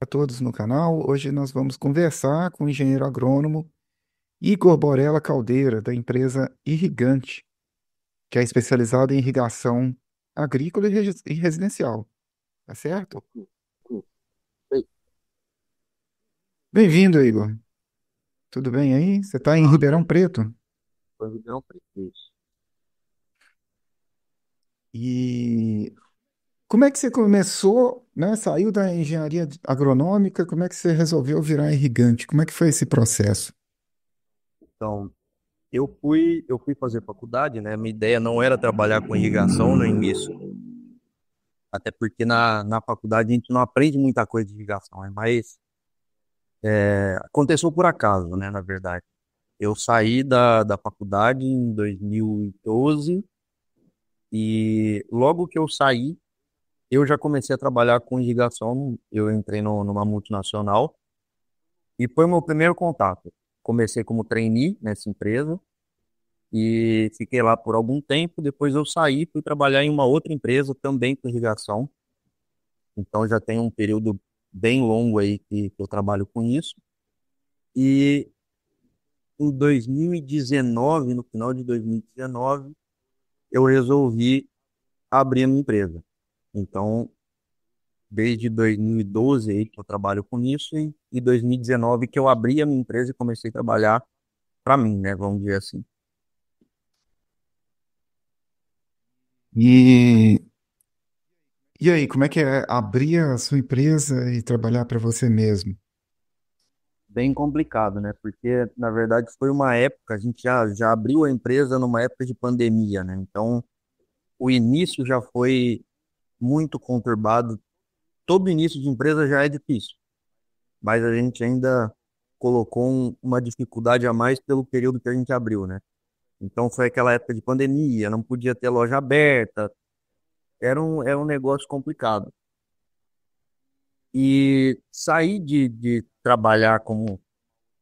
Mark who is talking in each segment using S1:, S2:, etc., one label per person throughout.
S1: A todos no canal. Hoje nós vamos conversar com o engenheiro agrônomo Igor Borella Caldeira, da empresa Irrigante, que é especializada em irrigação agrícola e residencial. Tá certo?
S2: Sei.
S1: Bem-vindo, Igor. Tudo bem aí? Você está em
S2: Ah,
S1: Ribeirão Preto?
S2: foi Ribeirão Preto, isso.
S1: E como é que você começou, né? Saiu da engenharia agronômica, como é que você resolveu virar irrigante? Como é que foi esse processo?
S2: Então, eu fui fazer faculdade, né? Minha ideia não era trabalhar com irrigação no início, até porque na faculdade a gente não aprende muita coisa de irrigação, mas aconteceu por acaso, né? Na verdade, eu saí da faculdade em 2012 e logo que eu saí, eu já comecei a trabalhar com irrigação. Eu entrei numa multinacional e foi o meu primeiro contato. Comecei como trainee nessa empresa. E fiquei lá por algum tempo. Depois eu saí, fui trabalhar em uma outra empresa também com irrigação. Então já tem um período bem longo aí que eu trabalho com isso. E em 2019, no final de 2019, eu resolvi abrir a minha empresa. Então, desde 2012 aí que eu trabalho com isso e 2019 que eu abri a minha empresa e comecei a trabalhar para mim, né? Vamos dizer assim.
S1: E, e aí, como é que é abrir a sua empresa e trabalhar para você mesmo?
S2: Bem complicado, né? Porque, na verdade, foi uma época, a gente já abriu a empresa numa época de pandemia, né? Então, o início já foi muito conturbado. Todo início de empresa já é difícil, mas a gente ainda colocou uma dificuldade a mais pelo período que a gente abriu, né? Então, foi aquela época de pandemia, não podia ter loja aberta, era um negócio complicado. E sair de trabalhar como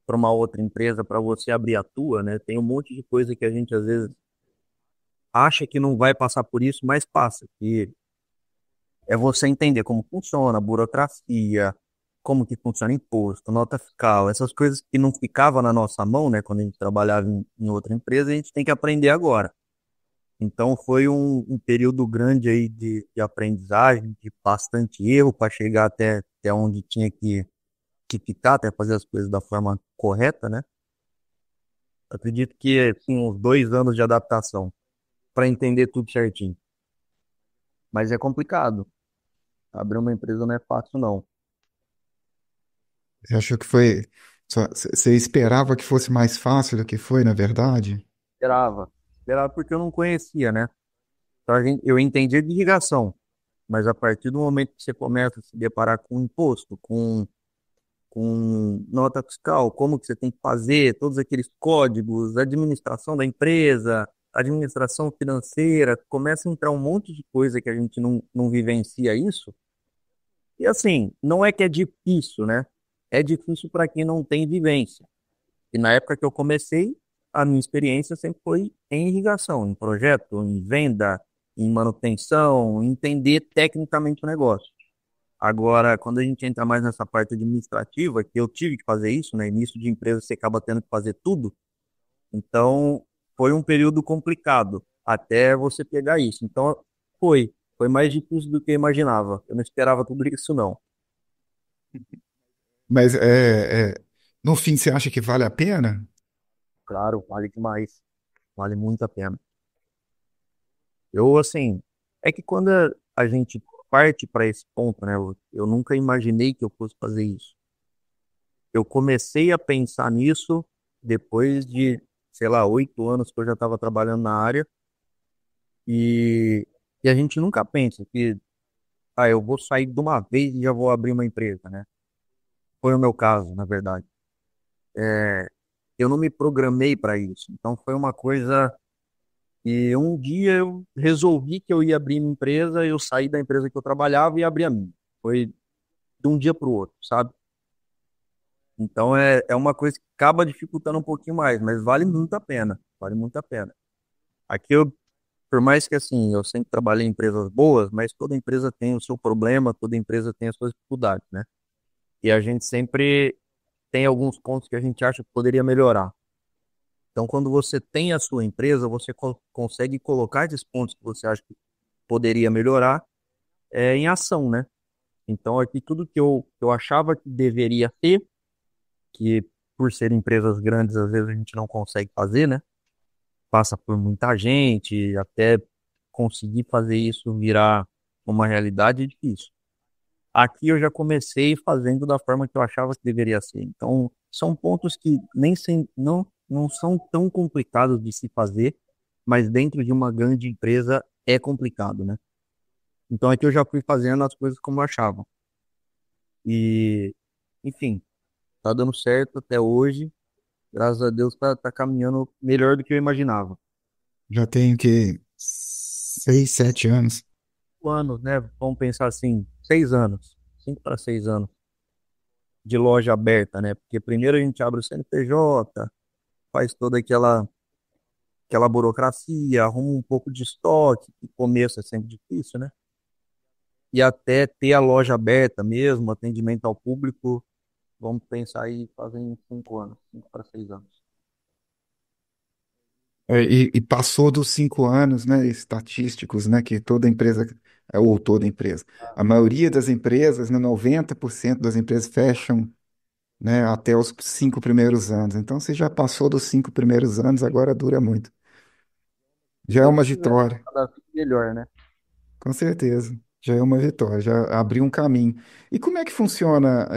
S2: para uma outra empresa para você abrir a tua, né? Tem um monte de coisa que a gente às vezes acha que não vai passar por isso, mas passa. E é você entender como funciona a burocracia, como que funciona imposto, nota fiscal, essas coisas que não ficava na nossa mão, né? Quando a gente trabalhava em outra empresa, a gente tem que aprender agora. Então foi um período grande aí de aprendizagem, de bastante erro para chegar até onde tinha que ficar, até fazer as coisas da forma correta, né? Acredito que assim, uns 2 anos de adaptação para entender tudo certinho. Mas é complicado. Abrir uma empresa não é fácil, não.
S1: Você achou que foi. Você esperava que fosse mais fácil do que foi, na verdade?
S2: Esperava. Esperava porque eu não conhecia, né? Então, eu entendia de irrigação, mas a partir do momento que você começa a se deparar com imposto, com nota fiscal, como que você tem que fazer, todos aqueles códigos, administração da empresa, administração financeira, começa a entrar um monte de coisa que a gente não vivencia isso. E assim, não é que é difícil, né? É difícil para quem não tem vivência. E na época que eu comecei, a minha experiência sempre foi em irrigação, em projeto, em venda, em manutenção, em entender tecnicamente o negócio. Agora, quando a gente entra mais nessa parte administrativa, que eu tive que fazer isso, né? Início de empresa você acaba tendo que fazer tudo. Então, foi um período complicado até você pegar isso. Então, foi mais difícil do que eu imaginava. Eu não esperava tudo isso, não.
S1: Mas no fim, você acha que vale a pena?
S2: Claro, vale demais. Vale muito a pena. Eu, assim, é que quando a gente parte para esse ponto, né? Eu nunca imaginei que eu fosse fazer isso. Eu comecei a pensar nisso depois de, sei lá, 8 anos que eu já estava trabalhando na área e, e a gente nunca pensa que, eu vou sair de uma vez e já vou abrir uma empresa, né? Foi o meu caso, na verdade. Eu não me programei para isso. Então foi uma coisa. E um dia eu resolvi que eu ia abrir minha empresa, eu saí da empresa que eu trabalhava e abri a minha. Foi de um dia para o outro, sabe? Então é uma coisa que acaba dificultando um pouquinho mais, mas vale muito a pena. Vale muito a pena. Aqui por mais que assim, eu sempre trabalhei em empresas boas, mas toda empresa tem o seu problema, toda empresa tem as suas dificuldades, né? E a gente sempre tem alguns pontos que a gente acha que poderia melhorar. Então, quando você tem a sua empresa, você consegue colocar esses pontos que você acha que poderia melhorar em ação, né? Então, aqui tudo que eu achava que deveria ter, que por ser empresas grandes, às vezes a gente não consegue fazer, né? Passa por muita gente, até conseguir fazer isso virar uma realidade é difícil. Aqui eu já comecei fazendo da forma que eu achava que deveria ser. Então, são pontos que não são tão complicados de se fazer, mas dentro de uma grande empresa é complicado, né? Então, aqui eu já fui fazendo as coisas como eu achava. E, enfim, tá dando certo até hoje. Graças a Deus tá caminhando melhor do que eu imaginava.
S1: Já tenho que 6, 7 anos.
S2: Anos, né? Vamos pensar assim, 6 anos, 5 para 6 anos de loja aberta, né? Porque primeiro a gente abre o CNPJ, faz toda aquela burocracia, arruma um pouco de estoque, que começo é sempre difícil, né? E até ter a loja aberta mesmo, atendimento ao público, vamos pensar aí fazem 5 anos, 5 para 6 anos.
S1: E passou dos 5 anos, né, estatísticos, né, que toda empresa, ou toda empresa, a maioria das empresas, né, 90% das empresas fecham, né, até os 5 primeiros anos. Então, você já passou dos 5 primeiros anos, agora dura muito.
S2: Se
S1: Já é
S2: Deus
S1: uma
S2: quiser,
S1: vitória,
S2: cada vez melhor, né?
S1: com certeza. Já é uma vitória, já abriu um caminho. E como é que funciona,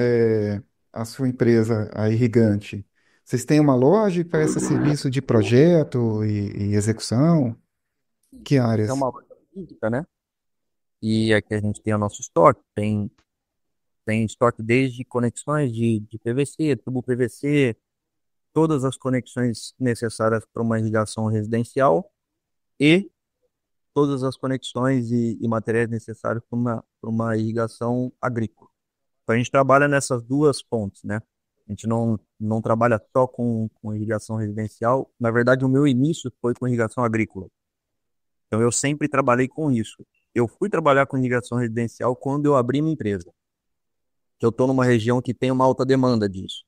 S1: a sua empresa, a Irrigante? Vocês têm uma loja e presta serviço de projeto e execução? Que
S2: É
S1: áreas?
S2: uma loja física, né? E aqui a gente tem o nosso estoque, tem estoque desde conexões de PVC, tubo PVC, todas as conexões necessárias para uma irrigação residencial e todas as conexões e materiais necessários para uma irrigação agrícola. Então a gente trabalha nessas duas pontes, né? A gente não trabalha só com irrigação residencial. Na verdade, o meu início foi com irrigação agrícola. Então eu sempre trabalhei com isso. Eu fui trabalhar com irrigação residencial quando eu abri minha empresa, que eu estou numa região que tem uma alta demanda disso.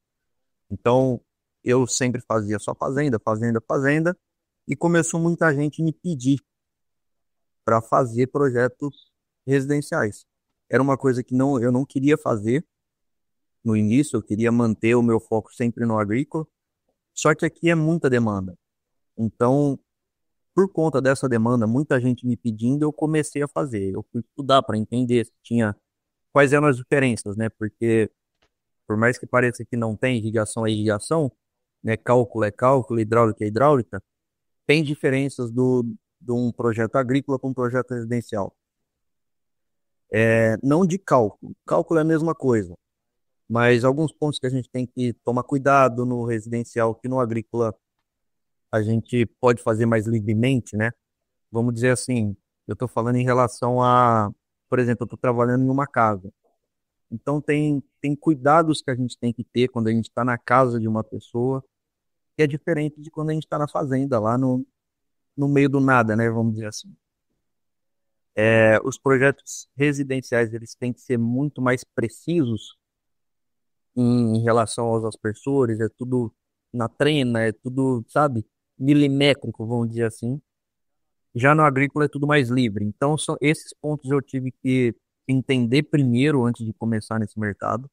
S2: Então eu sempre fazia só fazenda, fazenda, fazenda, e começou muita gente me pedir para fazer projetos residenciais. Era uma coisa que eu não queria fazer no início, eu queria manter o meu foco sempre no agrícola, só que aqui é muita demanda. Então, por conta dessa demanda, muita gente me pedindo, eu comecei a fazer. Eu fui estudar para entender se tinha quais eram as diferenças, né? Porque por mais que pareça que não tem irrigação é irrigação, né? Cálculo é cálculo, hidráulica é hidráulica, tem diferenças de um projeto agrícola para um projeto residencial. Não de cálculo. Cálculo é a mesma coisa, mas alguns pontos que a gente tem que tomar cuidado no residencial, que no agrícola a gente pode fazer mais livremente, né? Vamos dizer assim, eu estou falando em relação a, por exemplo, eu estou trabalhando em uma casa. Então tem cuidados que a gente tem que ter quando a gente está na casa de uma pessoa, que é diferente de quando a gente está na fazenda, lá no meio do nada, né? Vamos dizer assim. Os projetos residenciais, eles têm que ser muito mais precisos em relação aos aspersores, é tudo na trena, é tudo, sabe, milimétrico, vamos dizer assim. Já no agrícola é tudo mais livre. Então, são esses pontos eu tive que entender primeiro antes de começar nesse mercado.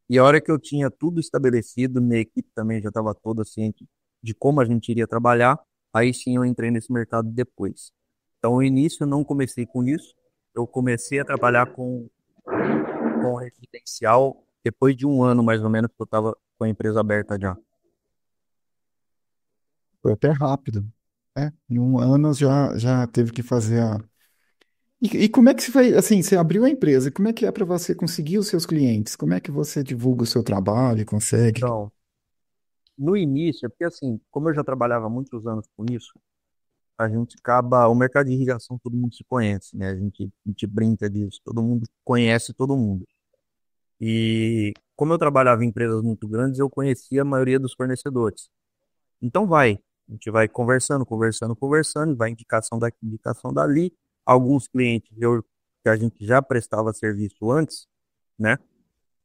S2: E a hora que eu tinha tudo estabelecido, minha equipe também já estava toda ciente de como a gente iria trabalhar, aí sim eu entrei nesse mercado depois. Então, no início eu não comecei com isso, eu comecei a trabalhar com residencial depois de um ano mais ou menos que eu estava com a empresa aberta já.
S1: Foi até rápido, né? Em 1 ano já teve que fazer a. E como é que você foi, assim, você abriu a empresa, e como é que é para você conseguir os seus clientes? Como é que você divulga o seu trabalho e consegue?
S2: Então, no início, porque assim, como eu já trabalhava há muitos anos com isso, a gente acaba, o mercado de irrigação todo mundo se conhece, né? A gente brinca disso, todo mundo conhece todo mundo. E como eu trabalhava em empresas muito grandes, eu conhecia a maioria dos fornecedores. Então vai. A gente vai conversando, conversando, conversando, vai indicação daqui, indicação dali. Alguns clientes que a gente já prestava serviço antes, né?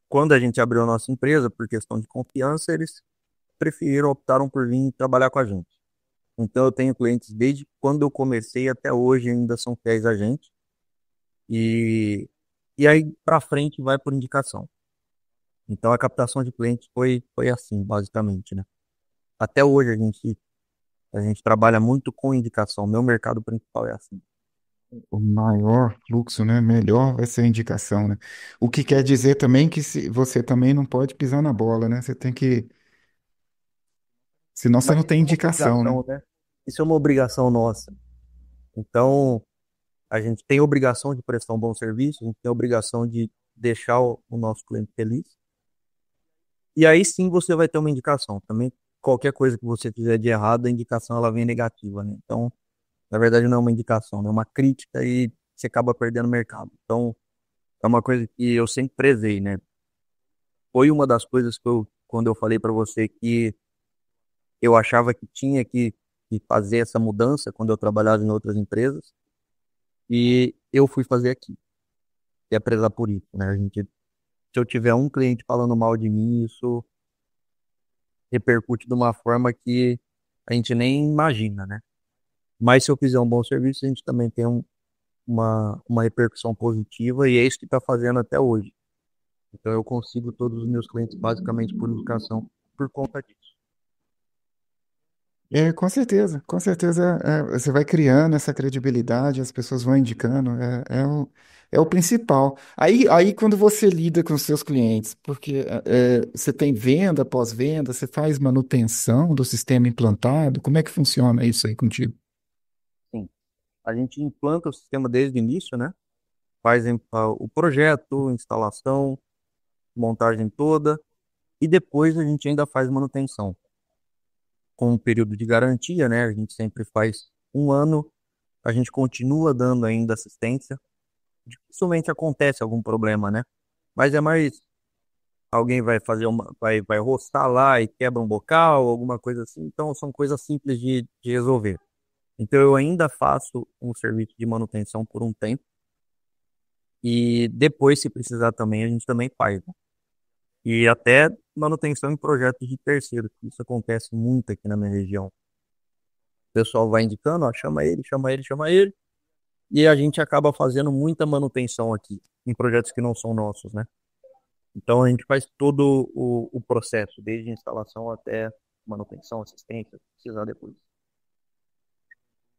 S2: Quando a gente abriu a nossa empresa, por questão de confiança, eles preferiram, optaram por vir trabalhar com a gente. Então eu tenho clientes desde quando eu comecei até hoje ainda são fiéis a gente. E, e aí para frente vai por indicação. Então a captação de clientes foi assim, basicamente, né? Até hoje a gente trabalha muito com indicação. Meu mercado principal é assim.
S1: O maior fluxo, né? Melhor vai ser a indicação, né? O que quer dizer também que você também não pode pisar na bola, né? Você tem que, senão você
S2: Mas
S1: não
S2: isso
S1: tem
S2: é uma
S1: indicação, né?
S2: obrigação, né? Isso é uma obrigação nossa. Então, a gente tem obrigação de prestar um bom serviço, a gente tem obrigação de deixar o nosso cliente feliz. E aí sim você vai ter uma indicação. Também qualquer coisa que você fizer de errado, a indicação ela vem negativa, né? Então, na verdade não é uma indicação, né? É uma crítica e você acaba perdendo o mercado. Então, é uma coisa que eu sempre prezei, né? Foi uma das coisas que quando eu falei para você que eu achava que tinha que fazer essa mudança quando eu trabalhava em outras empresas, e eu fui fazer aqui, que é prezar por isso, né? Se eu tiver um cliente falando mal de mim, isso repercute de uma forma que a gente nem imagina, né? Mas se eu fizer um bom serviço, a gente também tem uma repercussão positiva e é isso que está fazendo até hoje. Então eu consigo todos os meus clientes basicamente por indicação por conta disso.
S1: É, com certeza você vai criando essa credibilidade, as pessoas vão indicando, é o principal. Aí quando você lida com os seus clientes, porque você tem venda, pós-venda, você faz manutenção do sistema implantado, como é que funciona isso aí contigo?
S2: Sim, a gente implanta o sistema desde o início, né? Faz o projeto, instalação, montagem toda e depois a gente ainda faz manutenção com um período de garantia, né? A gente sempre faz um ano, a gente continua dando ainda assistência. Dificilmente acontece algum problema, né? Mas é mais alguém vai fazer vai roçar lá e quebra um bocal, alguma coisa assim. Então são coisas simples de resolver. Então eu ainda faço um serviço de manutenção por um tempo e depois, se precisar também, a gente também faz, né? E até manutenção em projetos de terceiros. Isso acontece muito aqui na minha região. O pessoal vai indicando, ó, chama ele, chama ele, chama ele. E a gente acaba fazendo muita manutenção aqui, em projetos que não são nossos, né? Então a gente faz todo o processo, desde instalação até manutenção, assistência, se precisar depois.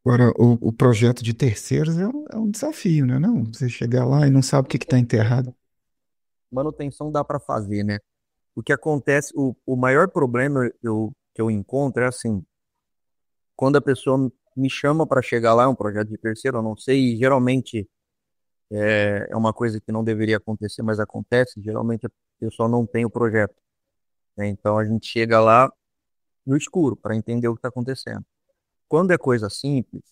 S1: Agora, o projeto de terceiros é um desafio, né? Não, você chegar lá e não sabe o que está enterrado.
S2: Manutenção dá para fazer, né? O que acontece, o maior problema que eu encontro é assim, quando a pessoa me chama para chegar lá, é um projeto de terceiro, eu não sei, e geralmente é uma coisa que não deveria acontecer, mas acontece, geralmente a pessoa não tem o projeto, né? Então a gente chega lá no escuro para entender o que está acontecendo. Quando é coisa simples,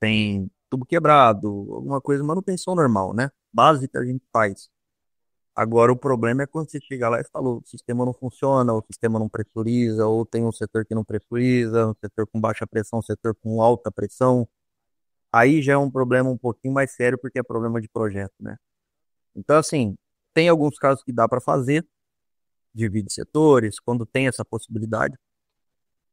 S2: tem tubo quebrado, alguma coisa, manutenção normal, né? Básica a gente faz. Agora o problema é quando você chega lá e fala, o sistema não funciona, o sistema não pressuriza, ou tem um setor que não pressuriza, um setor com baixa pressão, um setor com alta pressão. Aí já é um problema um pouquinho mais sério porque é problema de projeto, né? Então, assim, tem alguns casos que dá para fazer, divide setores, quando tem essa possibilidade,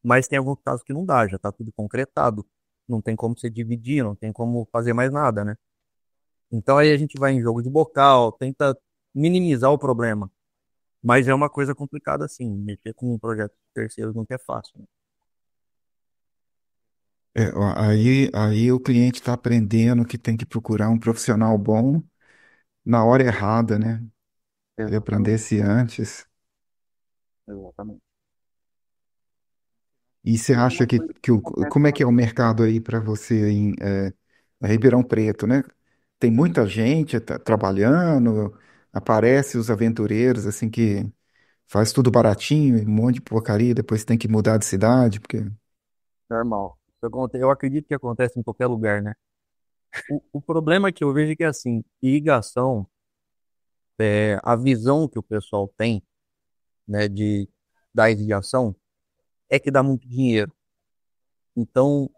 S2: mas tem alguns casos que não dá, já está tudo concretado, não tem como você dividir, não tem como fazer mais nada, né? Então aí a gente vai em jogo de bocal, tenta minimizar o problema, mas é uma coisa complicada assim, mexer com um projeto terceiro nunca é fácil, né?
S1: Ó, aí o cliente está aprendendo que tem que procurar um profissional bom na hora errada, né? Se
S2: Exatamente,
S1: aprendesse antes.
S2: exatamente.
S1: E você
S2: Isso é
S1: acha
S2: uma coisa que acontece
S1: como é que é o
S2: bastante.
S1: mercado aí para você em Ribeirão Preto, né? Tem muita gente trabalhando, aparece os aventureiros assim que faz tudo baratinho, um monte de porcaria, depois tem que mudar de cidade, porque
S2: Normal. Eu acredito que acontece em qualquer lugar, né? O problema que eu vejo é que, assim, irrigação, a visão que o pessoal tem, né, da irrigação, é que dá muito dinheiro. Então, o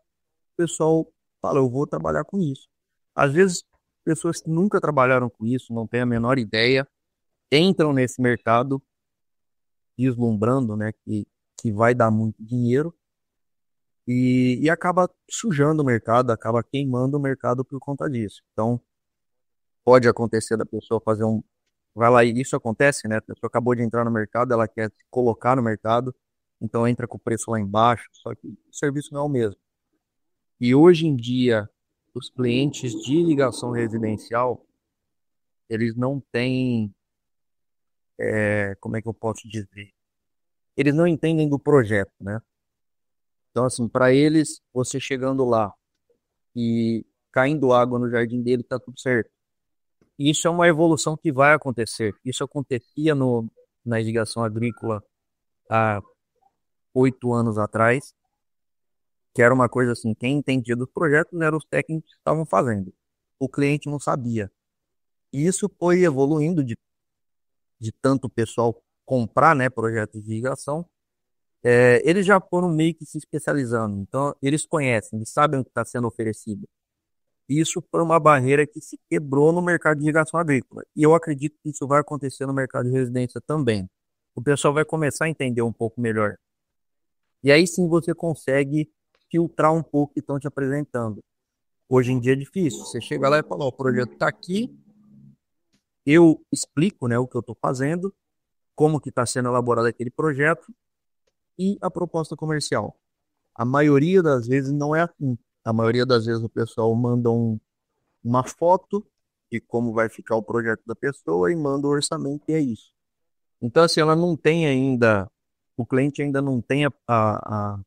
S2: pessoal fala, eu vou trabalhar com isso. Às vezes, pessoas que nunca trabalharam com isso, não têm a menor ideia, entram nesse mercado vislumbrando, né, que vai dar muito dinheiro e acaba sujando o mercado, acaba queimando o mercado por conta disso. Então, pode acontecer da pessoa fazer um. Vai lá, e isso acontece, né? A pessoa acabou de entrar no mercado, ela quer se colocar no mercado, então entra com o preço lá embaixo, só que o serviço não é o mesmo. E hoje em dia, os clientes de ligação residencial, eles não têm, como é que eu posso dizer? Eles não entendem do projeto, né? Então, assim, para eles, você chegando lá e caindo água no jardim dele, tá tudo certo. Isso é uma evolução que vai acontecer. Isso acontecia na irrigação agrícola há 8 anos atrás, que era uma coisa assim, quem entendia dos projetos eram os técnicos que estavam fazendo. O cliente não sabia. E isso foi evoluindo de tanto o pessoal comprar, né, projetos de irrigação. Eles já foram meio que se especializando. Então, eles conhecem, eles sabem o que está sendo oferecido. Isso foi uma barreira que se quebrou no mercado de irrigação agrícola. E eu acredito que isso vai acontecer no mercado de residência também. O pessoal vai começar a entender um pouco melhor. E aí sim você consegue filtrar um pouco o que estão te apresentando. Hoje em dia é difícil. Você chega lá e fala, ó, o projeto está aqui, eu explico, né, o que eu estou fazendo, como que está sendo elaborado aquele projeto e a proposta comercial. A maioria das vezes não é assim. A maioria das vezes o pessoal manda uma foto de como vai ficar o projeto da pessoa e manda o orçamento e é isso. Então, assim, ela não tem ainda, o cliente ainda não tem a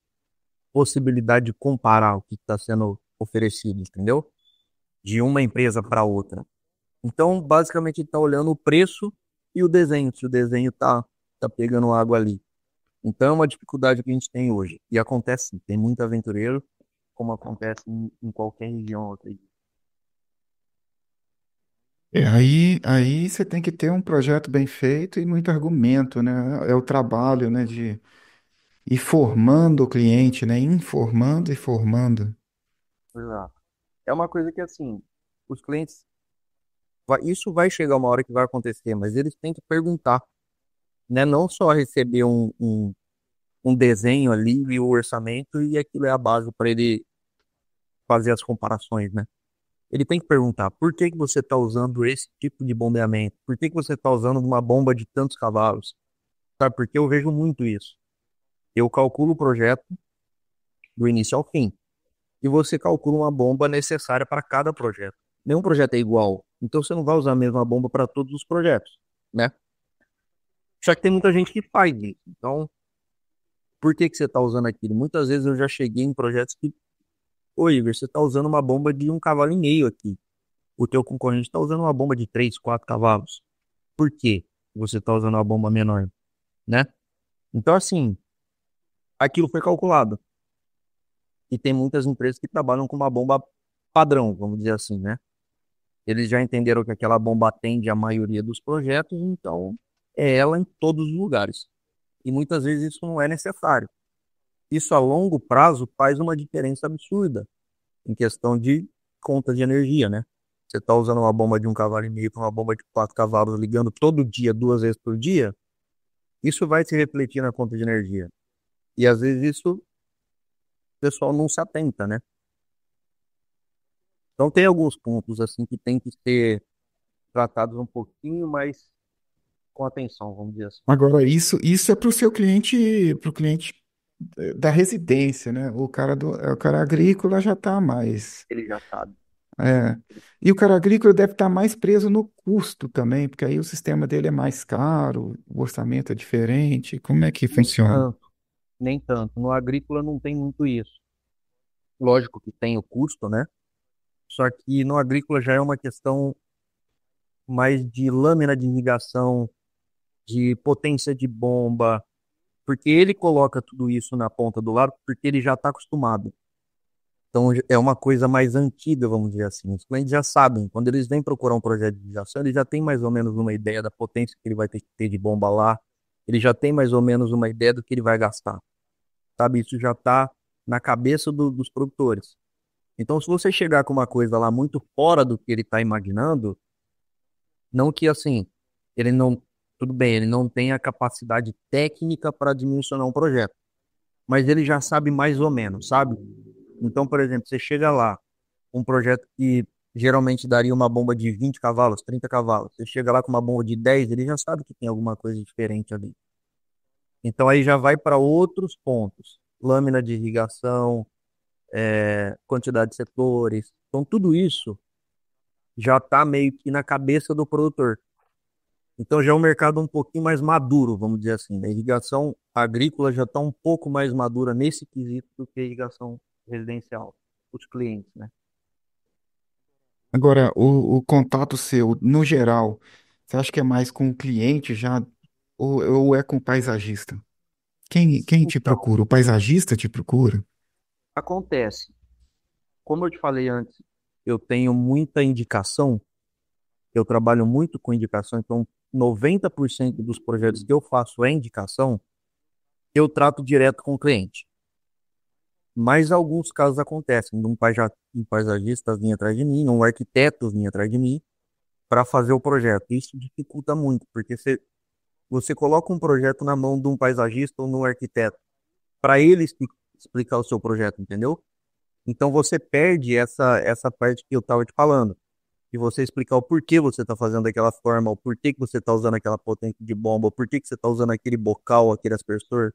S2: possibilidade de comparar o que está sendo oferecido, entendeu? De uma empresa para outra. Então, basicamente, ele está olhando o preço e o desenho, se o desenho tá pegando água ali. Então, é uma dificuldade que a gente tem hoje. E acontece, sim, tem muito aventureiro, como acontece em qualquer região, eu acredito.
S1: Aí você tem que ter um projeto bem feito e muito argumento, né? É o trabalho, né, de ir formando o cliente, né? Informando e formando.
S2: Exato. É uma coisa que, assim, os clientes, isso vai chegar uma hora que vai acontecer, mas eles têm que perguntar, né? Não só receber um desenho ali e o orçamento e aquilo é a base para ele fazer as comparações, né? Ele tem que perguntar por que que você está usando esse tipo de bombeamento? Por que que você está usando uma bomba de tantos cavalos? Sabe, porque eu vejo muito isso. Eu calculo o projeto do início ao fim e você calcula uma bomba necessária para cada projeto. Nenhum projeto é igual, então você não vai usar a mesma bomba para todos os projetos, né? Só que tem muita gente que faz isso. Então, por que que você está usando aquilo? Muitas vezes eu já cheguei em projetos que, ô Igor, você está usando uma bomba de 1,5 kg aqui. O teu concorrente está usando uma bomba de 3, 4 cavalos. Por que você está usando uma bomba menor, né? Então, assim, aquilo foi calculado. E tem muitas empresas que trabalham com uma bomba padrão, vamos dizer assim, né? Eles já entenderam que aquela bomba atende a maioria dos projetos, então é ela em todos os lugares. E muitas vezes isso não é necessário. Isso a longo prazo faz uma diferença absurda em questão de conta de energia, né? Você está usando uma bomba de 1,5 kg para uma bomba de 4 cavalos ligando todo dia, 2 vezes por dia, isso vai se refletir na conta de energia. E às vezes isso o pessoal não se atenta, né? Então tem alguns pontos assim que tem que ser tratados um pouquinho mais com atenção, vamos dizer assim.
S1: Agora, isso é para o seu cliente, para o cliente da residência, né? O cara agrícola já está mais.
S2: Ele já sabe.
S1: É. E o cara agrícola deve estar mais preso no custo também, porque aí o sistema dele é mais caro, o orçamento é diferente. Como é que
S2: Nem
S1: funciona?
S2: tanto, nem tanto. No agrícola não tem muito isso. Lógico que tem o custo, né? Só que no agrícola já é uma questão mais de lâmina de irrigação, de potência de bomba, porque ele coloca tudo isso na ponta do lado porque ele já está acostumado. Então é uma coisa mais antiga, vamos dizer assim. Os clientes já sabem, quando eles vêm procurar um projeto de irrigação, eles já têm mais ou menos uma ideia da potência que ele vai ter que ter de bomba lá, ele já tem mais ou menos uma ideia do que ele vai gastar, sabe? Isso já está na cabeça dos produtores. Então, se você chegar com uma coisa lá muito fora do que ele está imaginando, não que assim, ele não, tudo bem, ele não tem a capacidade técnica para dimensionar um projeto, mas ele já sabe mais ou menos, sabe? Então, por exemplo, você chega lá, um projeto que geralmente daria uma bomba de 20 cavalos, 30 cavalos, você chega lá com uma bomba de 10, ele já sabe que tem alguma coisa diferente ali. Então aí já vai para outros pontos. Lâmina de irrigação, quantidade de setores. Então tudo isso já está meio que na cabeça do produtor. Então já é um mercado um pouquinho mais maduro, vamos dizer assim. A irrigação agrícola já está um pouco mais madura nesse quesito do que a irrigação residencial, os clientes, né?
S1: Agora, o contato seu, no geral, você acha que é mais com o cliente já ou é com o paisagista? Quem te
S2: Então,
S1: procura? O paisagista te procura?
S2: acontece. Como eu te falei antes, eu tenho muita indicação, eu trabalho muito com indicação, então 90% dos projetos que eu faço é indicação, eu trato direto com o cliente. Mas alguns casos acontecem, um paisagista vinha atrás de mim, um arquiteto vinha atrás de mim para fazer o projeto. Isso dificulta muito, porque você coloca um projeto na mão de um paisagista ou de um arquiteto para ele explicar o seu projeto, entendeu? Então você perde essa parte que eu estava te falando, de você explicar o porquê você está fazendo daquela forma, o porquê que você está usando aquela potência de bomba, o porquê que você está usando aquele bocal, aquele aspersor.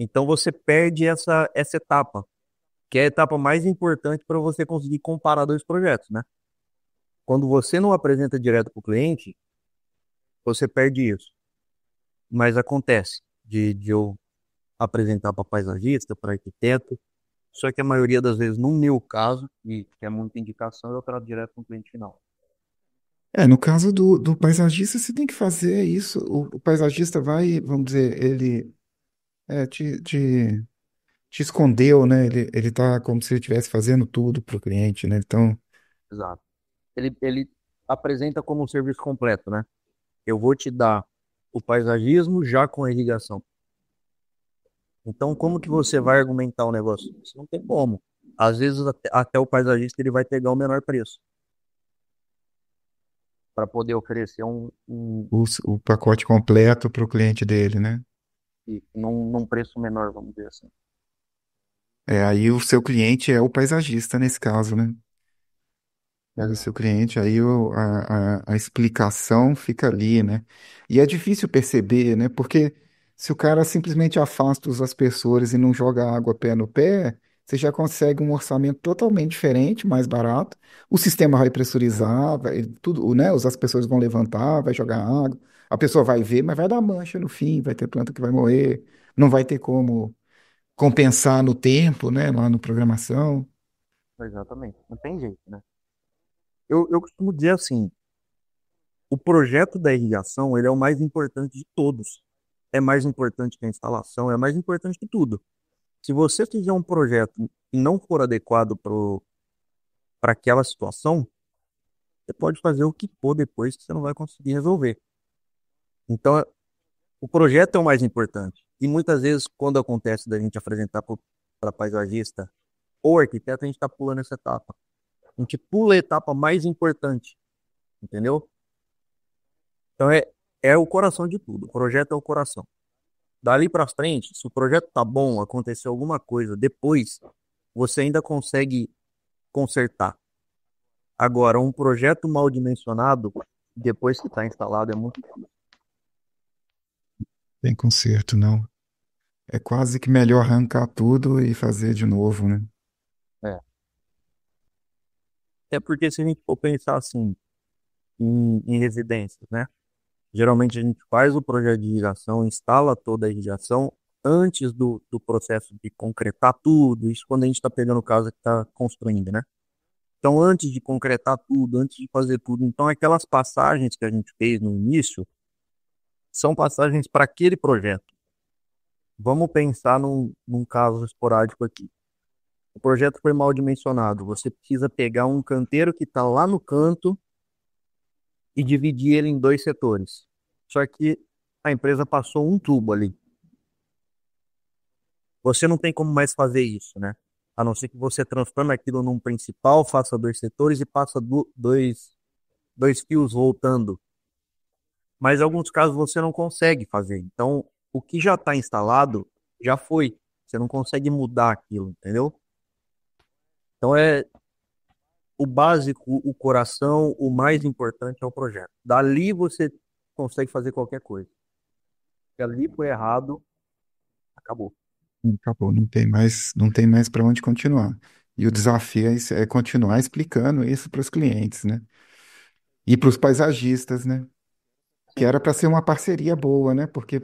S2: Então você perde essa etapa, que é a etapa mais importante para você conseguir comparar dois projetos, né? Quando você não apresenta direto para o cliente, você perde isso. Mas acontece de eu apresentar para paisagista, para arquiteto, só que a maioria das vezes, no meu caso, e que é muita indicação, eu trato direto com o cliente final.
S1: No caso do paisagista, você tem que fazer isso. O paisagista vai, vamos dizer, ele te escondeu, né? Ele tá como se ele estivesse fazendo tudo para o cliente, né? Então,
S2: Exato. Ele apresenta como um serviço completo, né? Eu vou te dar o paisagismo já com a irrigação. Então, como que você vai argumentar o negócio? Você não tem como. Às vezes, até o paisagista ele vai pegar o menor preço para poder oferecer
S1: o pacote completo para o cliente dele, né?
S2: num preço menor, vamos dizer assim.
S1: Aí o seu cliente é o paisagista nesse caso, né? Pega o seu
S2: Exato.
S1: cliente, aí a explicação fica ali, né? E é difícil perceber, né? Porque se o cara simplesmente afasta os aspersores e não joga água pé no pé, você já consegue um orçamento totalmente diferente, mais barato. O sistema vai pressurizar, tudo, né? Os aspersores vão levantar, vai jogar água. A pessoa vai ver, mas vai dar mancha no fim, vai ter planta que vai morrer, não vai ter como compensar no tempo, né? Lá no programação.
S2: Exatamente. Não tem jeito, né? Eu costumo dizer assim, o projeto da irrigação, ele é o mais importante de todos. É mais importante que a instalação, é mais importante que tudo. Se você fizer um projeto e não for adequado para aquela situação, você pode fazer o que for depois que você não vai conseguir resolver. Então, o projeto é o mais importante. E muitas vezes, quando acontece da gente apresentar para paisagista ou arquiteto, a gente está pulando essa etapa. A gente pula a etapa mais importante, entendeu? Então, é o coração de tudo. O projeto é o coração. Dali para frente, se o projeto tá bom, aconteceu alguma coisa, depois você ainda consegue consertar. Agora, um projeto mal dimensionado, depois que está instalado, é muito difícil.
S1: Tem conserto, não. É quase que melhor arrancar tudo e fazer de novo, né?
S2: É. É porque se a gente for pensar assim, em residências, né? Geralmente a gente faz o projeto de irrigação, instala toda a irrigação antes do processo de concretar tudo. Isso quando a gente está pegando casa que está construindo, né? Então, antes de concretar tudo, antes de fazer tudo, então aquelas passagens que a gente fez no início são passagens para aquele projeto. Vamos pensar num caso esporádico aqui. O projeto foi mal dimensionado. Você precisa pegar um canteiro que está lá no canto e dividir ele em dois setores. Só que a empresa passou um tubo ali. você não tem como mais fazer isso, né? A não ser que você transforme aquilo num principal, faça dois setores e passa dois fios voltando. Mas em alguns casos você não consegue fazer. Então, o que já está instalado já foi. Você não consegue mudar aquilo, entendeu? Então é o básico, o coração, o mais importante é o projeto. Dali você consegue fazer qualquer coisa. Se ali foi errado, acabou.
S1: Acabou, não tem mais para onde continuar. E o desafio é continuar explicando isso para os clientes, né? E para os paisagistas, né? Que
S2: Sim,
S1: era para ser uma parceria boa, né? Porque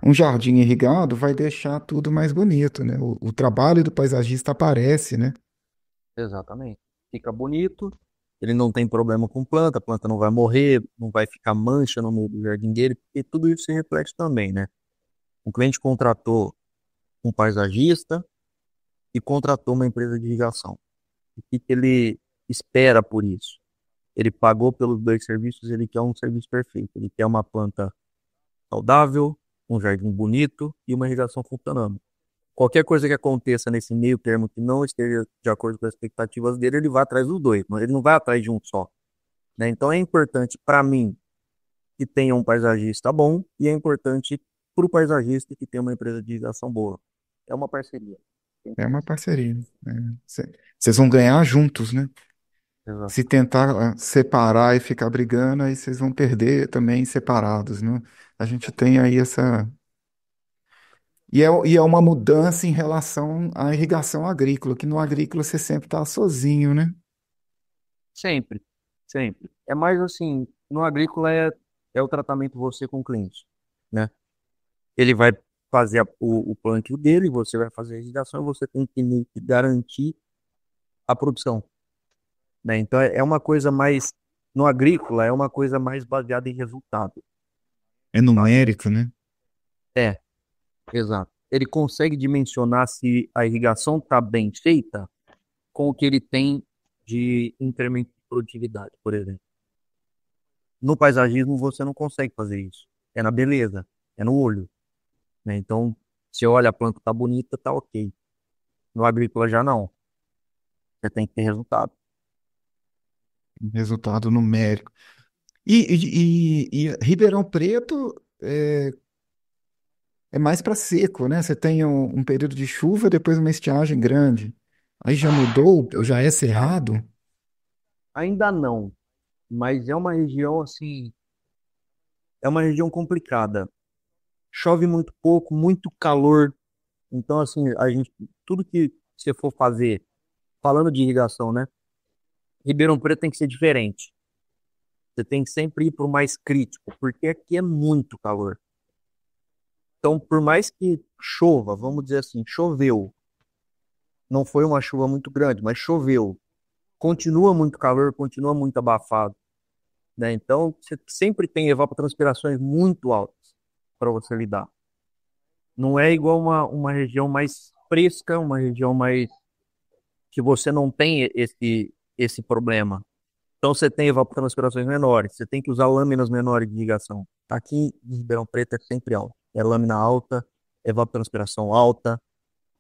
S1: um jardim irrigado vai deixar tudo mais bonito, né? O trabalho do paisagista aparece, né?
S2: exatamente. Fica bonito, ele não tem problema com planta, a planta não vai morrer, não vai ficar mancha no meio do jardim dele, e tudo isso se reflete também, né? O cliente contratou um paisagista e contratou uma empresa de irrigação. O que que ele espera por isso? Ele pagou pelos dois serviços, ele quer um serviço perfeito. Ele quer uma planta saudável, um jardim bonito e uma irrigação funcionando. Qualquer coisa que aconteça nesse meio termo que não esteja de acordo com as expectativas dele, ele vai atrás dos dois, mas ele não vai atrás de um só, né? Então é importante para mim que tenha um paisagista bom e é importante para o paisagista que tenha uma empresa de irrigação boa. É uma parceria.
S1: É uma parceria, né? Vocês vão ganhar juntos, né? Se
S2: Exato.
S1: tentar separar e ficar brigando, aí vocês vão perder também separados, né? A gente tem aí essa. E é uma mudança em relação à irrigação agrícola, que no agrícola você sempre está sozinho, né?
S2: Sempre, sempre. É mais assim, no agrícola é o tratamento você com o cliente, né? Ele vai fazer o plantio dele, você vai fazer a irrigação e você tem que meio que garantir a produção, né? Então é uma coisa mais, no agrícola, é uma coisa mais baseada em resultado,
S1: É
S2: sabe?
S1: numérico, né?
S2: É, exato. Ele consegue dimensionar se a irrigação está bem feita com o que ele tem de incremento de produtividade, por exemplo. No paisagismo você não consegue fazer isso. É na beleza, é no olho, né? Então, se olha a planta tá bonita, tá ok. No agrícola já não. Você tem que ter resultado.
S1: Resultado numérico. E Ribeirão Preto é mais para seco, né? Você tem um período de chuva, depois uma estiagem grande. Aí já mudou, já é cerrado.
S2: Ainda não, mas é uma região assim, é uma região complicada. Chove muito pouco, muito calor. Então, assim, a gente, tudo que você for fazer, falando de irrigação, né? Ribeirão Preto tem que ser diferente. Você tem que sempre ir para o mais crítico, porque aqui é muito calor. Então, por mais que chova, vamos dizer assim, choveu, não foi uma chuva muito grande, mas choveu. Continua muito calor, continua muito abafado, né? Então, você sempre tem evapotranspirações muito altas para você lidar. Não é igual uma região mais fresca, uma região mais que você não tem esse problema. Então, você tem evapotranspirações menores, você tem que usar lâminas menores de irrigação. Aqui em Ribeirão Preto é sempre alto. É lâmina alta, evapotranspiração alta,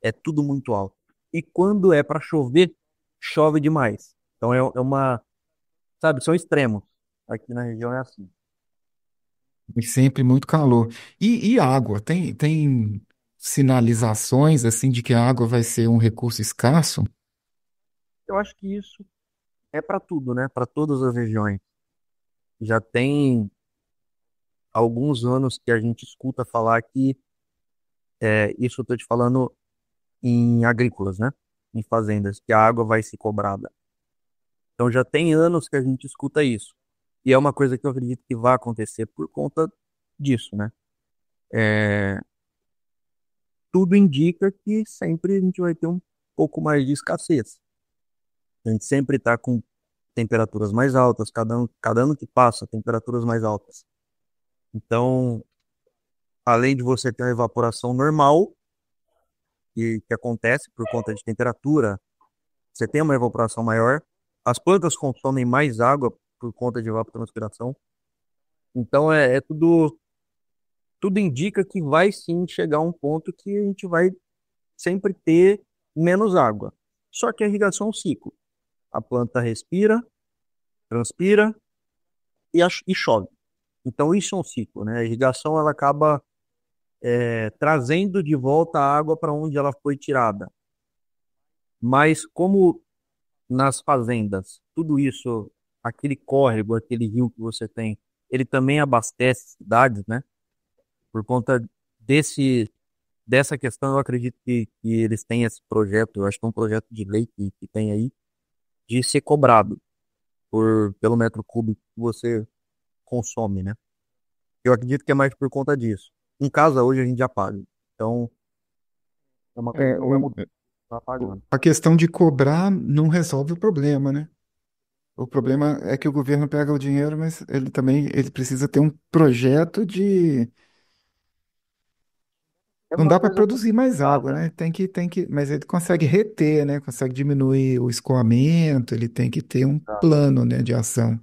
S2: é tudo muito alto. E quando é para chover, chove demais. Então é uma, sabe, são extremos. Aqui na região é assim.
S1: E sempre muito calor. E água? Tem sinalizações assim de que a água vai ser um recurso escasso?
S2: Eu acho que isso é para tudo, né? Para todas as regiões. Já tem alguns anos que a gente escuta falar que isso eu estou te falando em agrícolas, né? Em fazendas, que a água vai ser cobrada. Então já tem anos que a gente escuta isso. E é uma coisa que eu acredito que vai acontecer por conta disso, né? É, tudo indica que sempre a gente vai ter um pouco mais de escassez. A gente sempre está com temperaturas mais altas, cada ano que passa, temperaturas mais altas. Então, além de você ter a evaporação normal, que acontece por conta de temperatura, você tem uma evaporação maior, as plantas consomem mais água por conta de evapotranspiração. Então, é tudo. tudo indica que vai sim chegar um ponto que a gente vai sempre ter menos água. Só que a irrigação é um ciclo. A planta respira, transpira e chove. Então isso é um ciclo, né? A irrigação ela acaba trazendo de volta a água para onde ela foi tirada. Mas como nas fazendas, tudo isso, aquele córrego, aquele rio que você tem, ele também abastece cidades, né? Por conta desse dessa questão, eu acredito que eles têm esse projeto, eu acho que é um projeto de lei que tem aí, de ser cobrado pelo metro cúbico que você consome, né? Eu acredito que é mais por conta disso. Em casa, hoje, a gente já paga. Então, é uma coisa
S1: É,
S2: que não vai mudar, tá pagando.
S1: a questão de cobrar não resolve o problema, né? O problema é que o governo pega o dinheiro, mas ele também ele precisa ter um projeto de.
S2: É
S1: Não
S2: uma
S1: dá para
S2: coisa
S1: produzir mais água,
S2: complicada.
S1: né? Tem que, mas ele consegue reter, né? Consegue diminuir o escoamento, ele tem que ter um
S2: Tá?
S1: plano, né, de ação.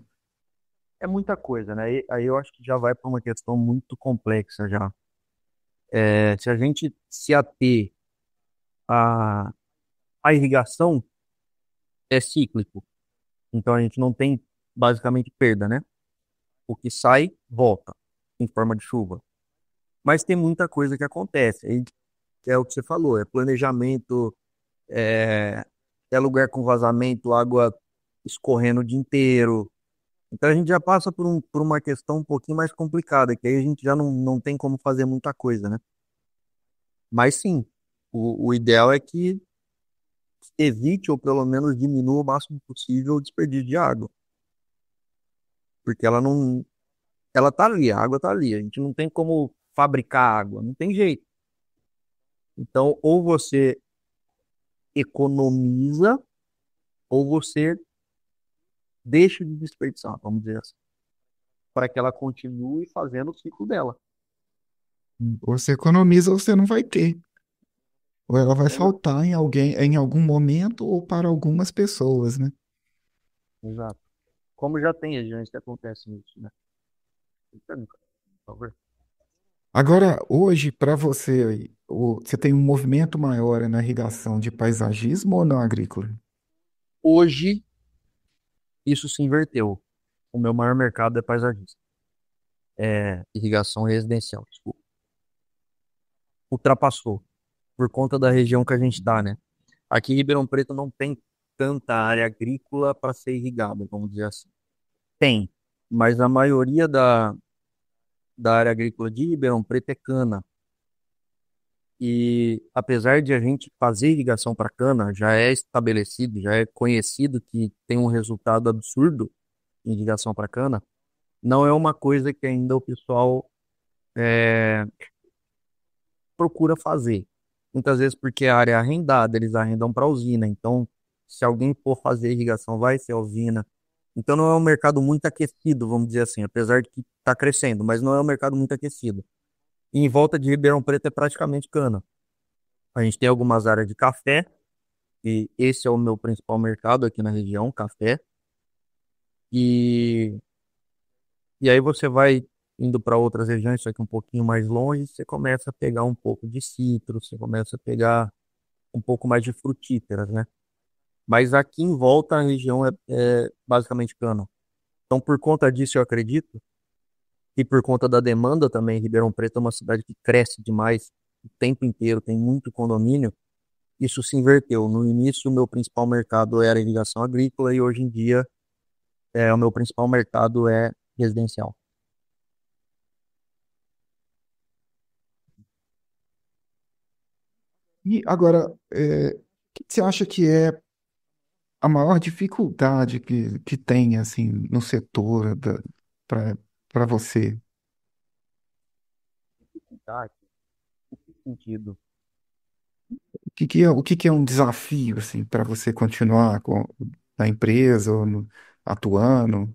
S2: É muita coisa, né? E aí eu acho que já vai para uma questão muito complexa já. Se a gente se ater à, à irrigação, é cíclico. Então a gente não tem basicamente perda, né? O que sai, volta em forma de chuva. Mas tem muita coisa que acontece. Aí é o que você falou, é planejamento, é, é lugar com vazamento, água escorrendo o dia inteiro. Então a gente já passa por uma questão um pouquinho mais complicada, que aí a gente já não tem como fazer muita coisa, né? Mas sim, o ideal é que evite ou pelo menos diminua o máximo possível o desperdício de água, porque ela tá ali, a água tá ali, a gente não tem como fabricar água, não tem jeito. Então, ou você economiza, ou você deixa de desperdiçar, vamos dizer assim, para que ela continue fazendo o ciclo dela.
S1: Ou você economiza ou você não vai ter. Ou ela vai
S2: Exato.
S1: faltar em alguém, em algum momento ou para algumas pessoas, né?
S2: Exato. Como já tem regiões que acontecem isso, né? Então, por favor.
S1: Agora, hoje, para você, aí, você tem um movimento maior na irrigação de paisagismo ou não agrícola?
S2: Hoje, isso se inverteu. O meu maior mercado é paisagista. É irrigação residencial, desculpa. Ultrapassou, por conta da região que a gente está, né? Aqui em Ribeirão Preto não tem tanta área agrícola para ser irrigada, vamos dizer assim. Tem, mas a maioria da área agrícola de Ribeirão Preto é cana. E apesar de a gente fazer irrigação para cana, já é estabelecido, já é conhecido que tem um resultado absurdo em irrigação para cana, não é uma coisa que ainda o pessoal procura fazer. Muitas vezes porque a área é arrendada, eles arrendam para usina. Então, se alguém for fazer irrigação, vai ser a usina. Então, não é um mercado muito aquecido, vamos dizer assim, apesar de que está crescendo, mas não é um mercado muito aquecido. E em volta de Ribeirão Preto é praticamente cana. A gente tem algumas áreas de café, e esse é o meu principal mercado aqui na região, café. E, e aí você vai indo para outras regiões, só que um pouquinho mais longe, você começa a pegar um pouco de citro, você começa a pegar um pouco mais de frutíferas, né? Mas aqui em volta a região é basicamente cana. Então, por conta disso, eu acredito, e por conta da demanda também, Ribeirão Preto é uma cidade que cresce demais o tempo inteiro, tem muito condomínio. Isso se inverteu. No início, o meu principal mercado era irrigação agrícola e hoje em dia o meu principal mercado é residencial.
S1: E agora, o que você acha que é a maior dificuldade que tem, assim, no setor para você?
S2: Tá? Em que sentido?
S1: O que que é um desafio, assim, para você continuar na empresa ou atuando?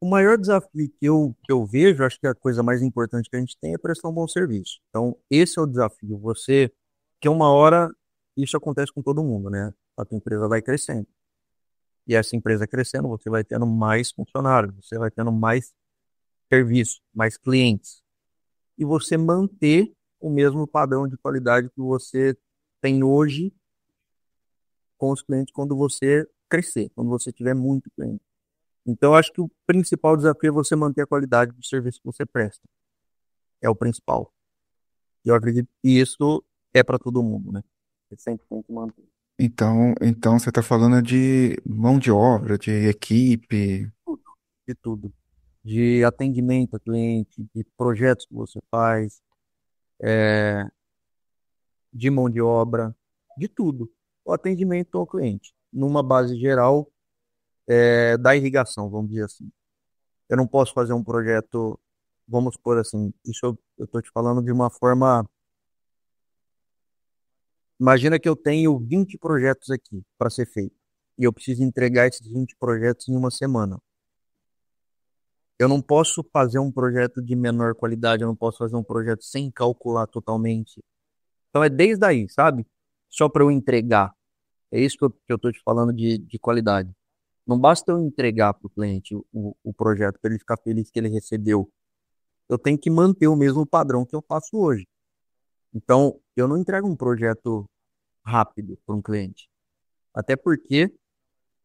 S2: O maior desafio que eu vejo, acho que a coisa mais importante que a gente tem é prestar um bom serviço. Então, esse é o desafio. Que uma hora isso acontece com todo mundo, né? A tua empresa vai crescendo. E essa empresa crescendo, você vai tendo mais funcionários, você vai tendo mais. serviço, mais clientes, e você manter o mesmo padrão de qualidade que você tem hoje com os clientes quando você crescer, quando você tiver muito cliente. Então, eu acho que o principal desafio é você manter a qualidade do serviço que você presta. É o principal. Eu acredito que isso é para todo mundo, né? Você sempre tem que manter
S1: Então você está falando de mão de obra, de equipe.
S2: tudo, de tudo. De atendimento a cliente, de projetos que você faz, de mão de obra, de tudo. O atendimento ao cliente, numa base geral, da irrigação, vamos dizer assim. Eu não posso fazer um projeto, vamos supor assim, isso eu estou te falando de uma forma. Imagina que eu tenho 20 projetos aqui para ser feito. E eu preciso entregar esses 20 projetos em uma semana. Eu não posso fazer um projeto de menor qualidade, eu não posso fazer um projeto sem calcular totalmente. Então é desde aí, sabe? Só para eu entregar. É isso que eu tô te falando de qualidade. Não basta eu entregar para o cliente o projeto para ele ficar feliz que ele recebeu. Eu tenho que manter o mesmo padrão que eu faço hoje. Então, eu não entrego um projeto rápido para um cliente. Até porque,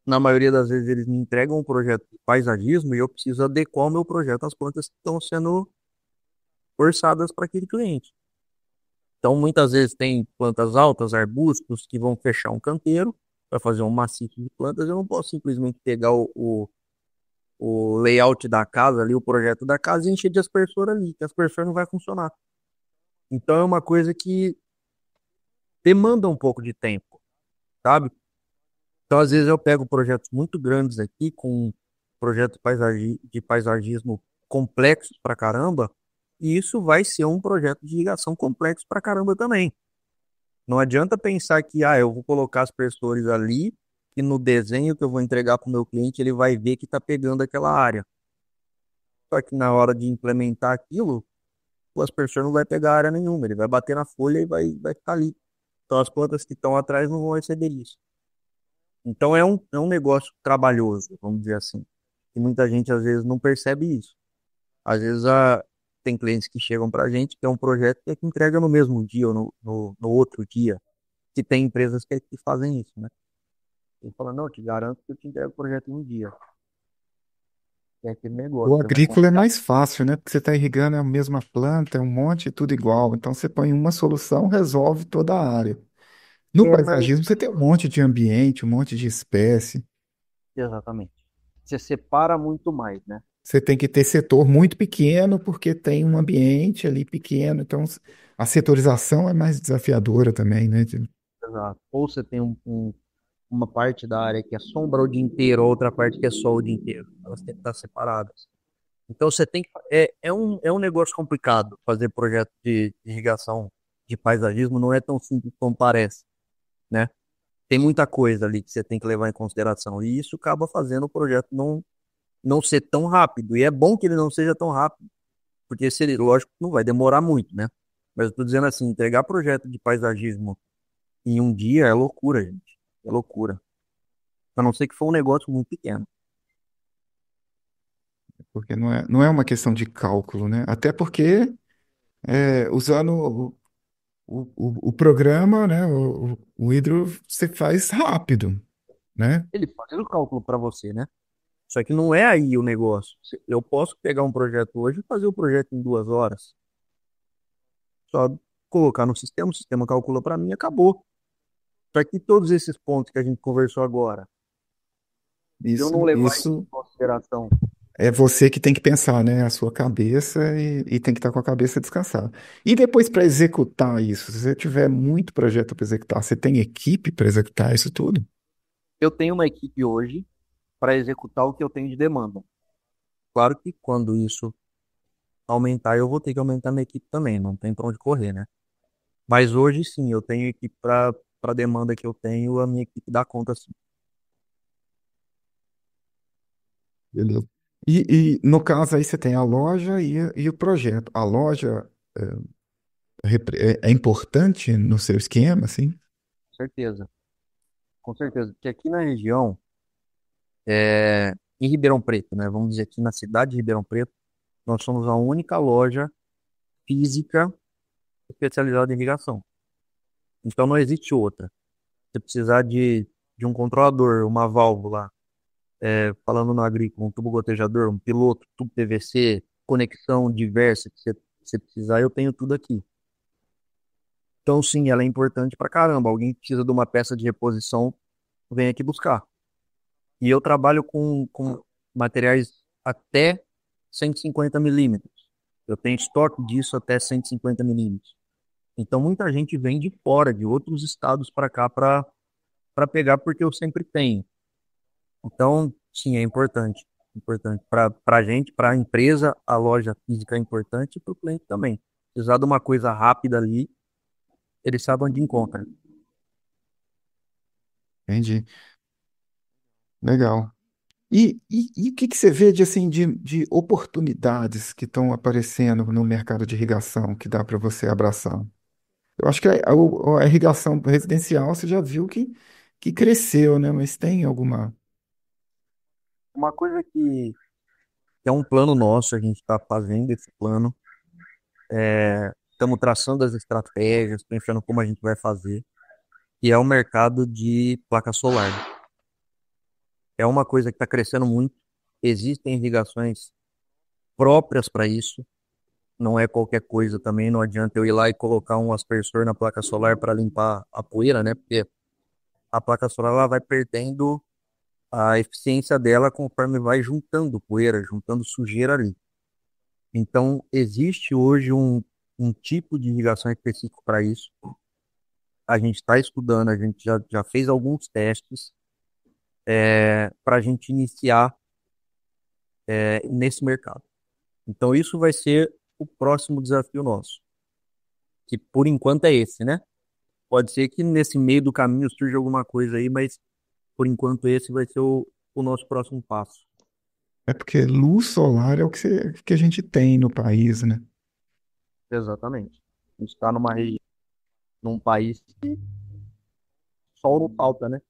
S2: na maioria das vezes, eles me entregam um projeto de paisagismo e eu preciso adequar o meu projeto às plantas que estão sendo orçadas para aquele cliente. Então, muitas vezes tem plantas altas, arbustos, que vão fechar um canteiro para fazer um maciço de plantas. Eu não posso simplesmente pegar o layout da casa ali, o projeto da casa e encher de aspersor ali, que aspersor não vai funcionar. Então, é uma coisa que demanda um pouco de tempo, sabe? Então, às vezes, eu pego projetos muito grandes aqui, com projetos de paisagismo complexos pra caramba, e isso vai ser um projeto de irrigação complexo pra caramba também. Não adianta pensar que, eu vou colocar aspersores ali e no desenho que eu vou entregar para o meu cliente, ele vai ver que está pegando aquela área. Só que na hora de implementar aquilo, o aspersor não vai pegar área nenhuma, ele vai bater na folha e vai ficar ali. Então as plantas que estão atrás não vão receber isso. Então é um negócio trabalhoso, vamos dizer assim. E muita gente às vezes não percebe isso. Às vezes tem clientes que chegam para a gente que é um projeto que entrega no mesmo dia ou no outro dia. Que tem empresas que fazem isso, né? Ele fala, não, eu te garanto que eu te entrego o projeto em um dia. É aquele
S1: O
S2: negócio, você vai
S1: agrícola é
S2: confiar.
S1: mais fácil, né? Porque você está irrigando a mesma planta, é um monte, tudo igual. Então você põe uma solução, resolve toda a área. No
S2: É, mas
S1: paisagismo você tem um monte de ambiente, um monte de espécie.
S2: exatamente. Você separa muito mais, né?
S1: Você tem que ter setor muito pequeno, porque tem um ambiente ali pequeno. Então a setorização é mais desafiadora também, né?
S2: Exato. Ou você tem uma parte da área que é sombra o dia inteiro, outra parte que é sol o dia inteiro. Elas têm que estar separadas. Então você tem que. É um negócio complicado fazer projeto de irrigação de paisagismo, não é tão simples como parece, né? Tem muita coisa ali que você tem que levar em consideração. E isso acaba fazendo o projeto não ser tão rápido. E é bom que ele não seja tão rápido, porque se ele, lógico, não vai demorar muito, né? Mas eu tô dizendo assim, entregar projeto de paisagismo em um dia é loucura, gente. É loucura. A não ser que for um negócio muito pequeno.
S1: Porque não é uma questão de cálculo, né? Até porque usando o programa, né? O hidro você faz rápido, né?
S2: Ele faz o cálculo para você, né? Só que não é aí o negócio. Eu posso pegar um projeto hoje e fazer o projeto em 2 horas. Só colocar no sistema, o sistema calcula para mim e acabou. Só que todos esses pontos que a gente conversou agora, se eu
S1: Isso,
S2: não levar isso
S1: isso
S2: em consideração,
S1: é você que tem que pensar, né? A sua cabeça e tem que estar com a cabeça descansada. E depois para executar isso, se você tiver muito projeto para executar, você tem equipe para executar isso tudo?
S2: eu tenho uma equipe hoje para executar o que eu tenho de demanda. Claro que quando isso aumentar, eu vou ter que aumentar minha equipe também, não tem pra onde correr, né? Mas hoje sim, eu tenho equipe para a demanda que eu tenho, a minha equipe dá conta sim.
S1: Beleza. No caso aí você tem a loja e o projeto. A loja é importante no seu esquema, assim?
S2: Com certeza, com certeza. Porque aqui na região, em Ribeirão Preto, né? Vamos dizer aqui na cidade de Ribeirão Preto, Nós somos a única loja física especializada em irrigação. Então não existe outra. Se precisar de um controlador, uma válvula, falando no agrícola, um tubo gotejador, um piloto, tubo PVC, conexão diversa que você precisar, eu tenho tudo aqui. Então, sim, ela é importante pra caramba. Alguém que precisa de uma peça de reposição, vem aqui buscar. E eu trabalho com materiais até 150 milímetros. Eu tenho estoque disso até 150 milímetros. Então, muita gente vem de fora, de outros estados para cá para pegar, porque eu sempre tenho. Então, sim, é importante. Importante para a gente, para a empresa, a loja física é importante e para o cliente também. Precisar de uma coisa rápida ali, ele sabe onde encontra.
S1: Entendi. Legal. E o que que você vê de, assim, de oportunidades que estão aparecendo no mercado de irrigação que dá para você abraçar? Eu acho que a irrigação residencial você já viu que cresceu, né? Mas tem alguma.
S2: Uma coisa que é um plano nosso, a gente está fazendo esse plano, estamos traçando as estratégias, pensando como a gente vai fazer, e é o mercado de placa solar. É uma coisa que está crescendo muito. Existem irrigações próprias para isso. Não é qualquer coisa também. Não adianta eu ir lá e colocar um aspersor na placa solar para limpar a poeira, né? Porque a placa solar ela vai perdendo a eficiência dela conforme vai juntando poeira, juntando sujeira ali. Então, existe hoje um tipo de irrigação específico para isso. A gente está estudando, a gente já fez alguns testes para a gente iniciar nesse mercado. Então, isso vai ser o próximo desafio nosso, que por enquanto é esse, né? Pode ser que nesse meio do caminho surja alguma coisa aí, mas por enquanto esse vai ser o nosso próximo passo.
S1: É porque luz solar é o que a gente tem no país, né?
S2: Exatamente. A gente está num país que sol não falta, né?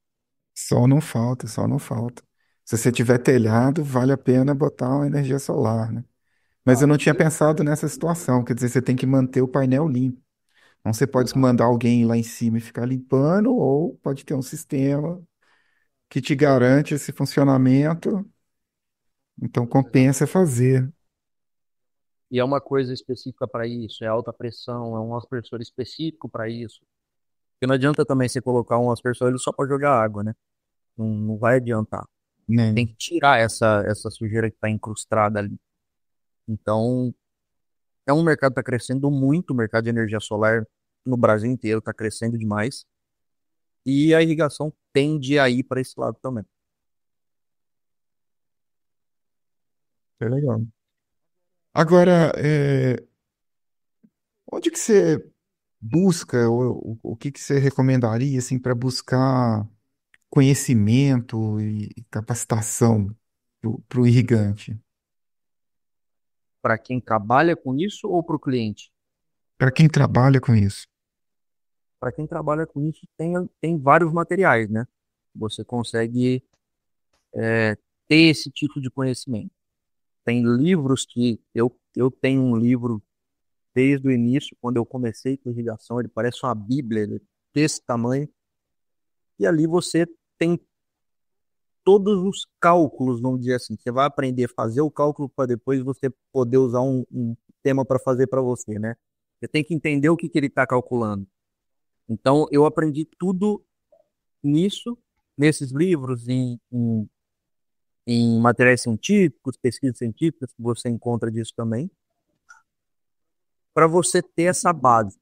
S1: Sol não falta, sol não falta. Se você tiver telhado, vale a pena botar uma energia solar, né? Mas eu
S2: Ah,
S1: não tinha pensado nessa situação, quer dizer, você tem que manter o painel limpo. Não você pode
S2: exato.
S1: mandar alguém ir lá em cima e ficar limpando, ou pode ter um sistema que te garante esse funcionamento, então compensa
S2: Exatamente.
S1: fazer.
S2: E é uma coisa específica para isso, é alta pressão, é um aspersor específico para isso. Porque não adianta também você colocar um aspersor ele só para jogar água, né? Não vai adiantar.
S1: Né?
S2: Tem que tirar essa sujeira que está incrustada ali. Então, é um mercado que está crescendo muito, o mercado de energia solar no Brasil inteiro está crescendo demais. E a irrigação tende a ir para esse lado também.
S1: É legal. Agora, onde que você busca, ou o que que você recomendaria assim, para buscar conhecimento e capacitação para o irrigante?
S2: Para quem trabalha com isso ou para o cliente?
S1: Para quem trabalha com isso?
S2: Para quem trabalha com isso, tem vários materiais, né? Você consegue ter esse tipo de conhecimento. Tem livros que eu tenho um livro desde o início, quando eu comecei com irrigação, ele parece uma bíblia desse tamanho, e ali você tem todos os cálculos, vamos dizer assim. Você vai aprender a fazer o cálculo para depois você poder usar um tema para fazer para você, né? Você tem que entender o que, que ele está calculando. Então, eu aprendi tudo nisso, nesses livros, em materiais científicos, pesquisas científicas, que você encontra disso também, para você ter essa base.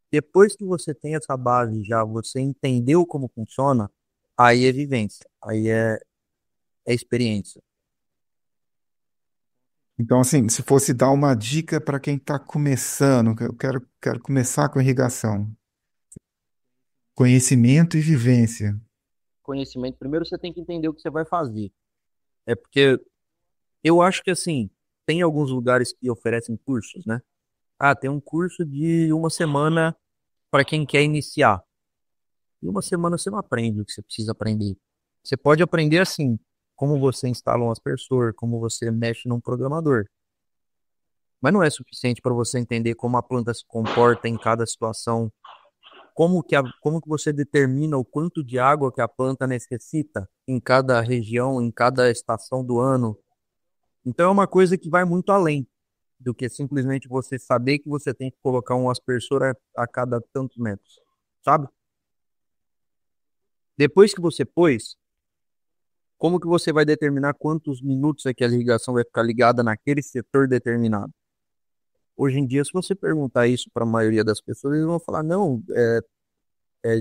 S2: Depois que você tem essa base já, você entendeu como funciona, aí é vivência, aí é experiência.
S1: Então, assim, se fosse dar uma dica para quem está começando, que eu quero começar com irrigação, conhecimento e vivência.
S2: Conhecimento, primeiro você tem que entender o que você vai fazer. É porque eu acho que assim, tem alguns lugares que oferecem cursos, né? Ah, tem um curso de uma semana para quem quer iniciar. Em uma semana você não aprende o que você precisa aprender. Você pode aprender assim, como você instala um aspersor, como você mexe num programador. mas não é suficiente para você entender como a planta se comporta em cada situação, como que você determina o quanto de água que a planta necessita em cada região, em cada estação do ano. Então é uma coisa que vai muito além do que simplesmente você saber que você tem que colocar um aspersor a cada tantos metros, sabe? Depois que você pôs, como que você vai determinar quantos minutos aquela irrigação vai ficar ligada naquele setor determinado? Hoje em dia, se você perguntar isso para a maioria das pessoas, eles vão falar, não,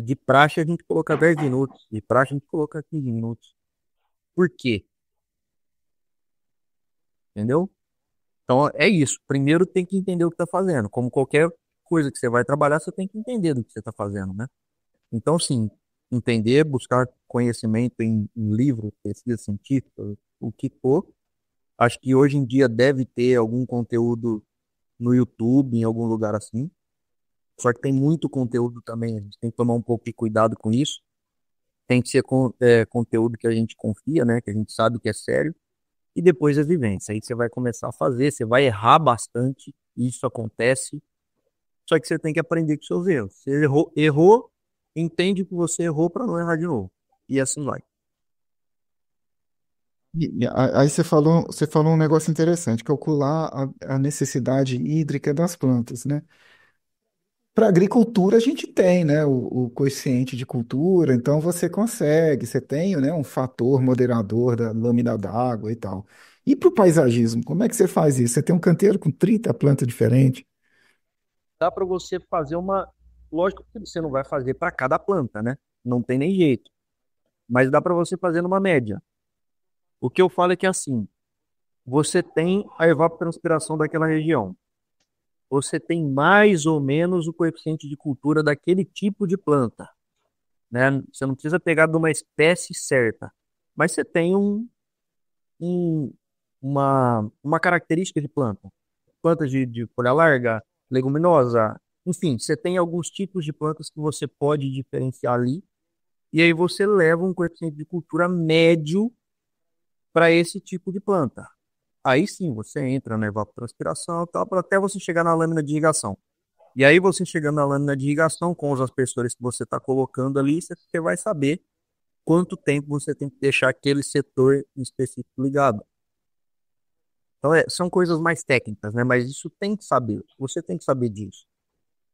S2: de praxe a gente coloca 10 minutos, de praxe a gente coloca 15 minutos. Por quê? Entendeu? Então é isso. Primeiro tem que entender o que está fazendo. Como qualquer coisa que você vai trabalhar, você tem que entender do que você está fazendo, né? Então, sim, entender, buscar conhecimento em livros, pesquisa científica, o que for. Acho que hoje em dia deve ter algum conteúdo no YouTube, em algum lugar assim. Só que tem muito conteúdo também, a gente tem que tomar um pouco de cuidado com isso. Tem que ser conteúdo que a gente confia, né? Que a gente sabe que é sério. E depois a vivência. Aí você vai começar a fazer, você vai errar bastante, isso acontece. Só que você tem que aprender com seus erros. Você errou, entende que você errou para não errar de novo. E assim vai.
S1: Aí você falou um negócio interessante, calcular a necessidade hídrica das plantas, né? Para agricultura a gente tem, né, o coeficiente de cultura, então você consegue, você tem, né, um fator moderador da lâmina d'água e tal. E para o paisagismo, como é que você faz isso? Você tem um canteiro com 30 plantas diferentes?
S2: Dá para você fazer uma. Lógico que você não vai fazer para cada planta, né? Não tem nem jeito. Mas dá para você fazer numa média. O que eu falo é que assim, você tem a evapotranspiração daquela região. Você tem mais ou menos o coeficiente de cultura daquele tipo de planta, né? Você não precisa pegar de uma espécie certa, mas você tem um- uma característica de planta. Plantas de folha larga, leguminosa, enfim, você tem alguns tipos de plantas que você pode diferenciar ali, e aí você leva um coeficiente de cultura médio para esse tipo de planta. Aí sim, você entra na evapotranspiração e tal, até você chegar na lâmina de irrigação. E aí você chegando na lâmina de irrigação, com os aspersores que você está colocando ali, você vai saber quanto tempo você tem que deixar aquele setor em específico ligado. Então, são coisas mais técnicas, né? Mas isso tem que saber. Você tem que saber disso.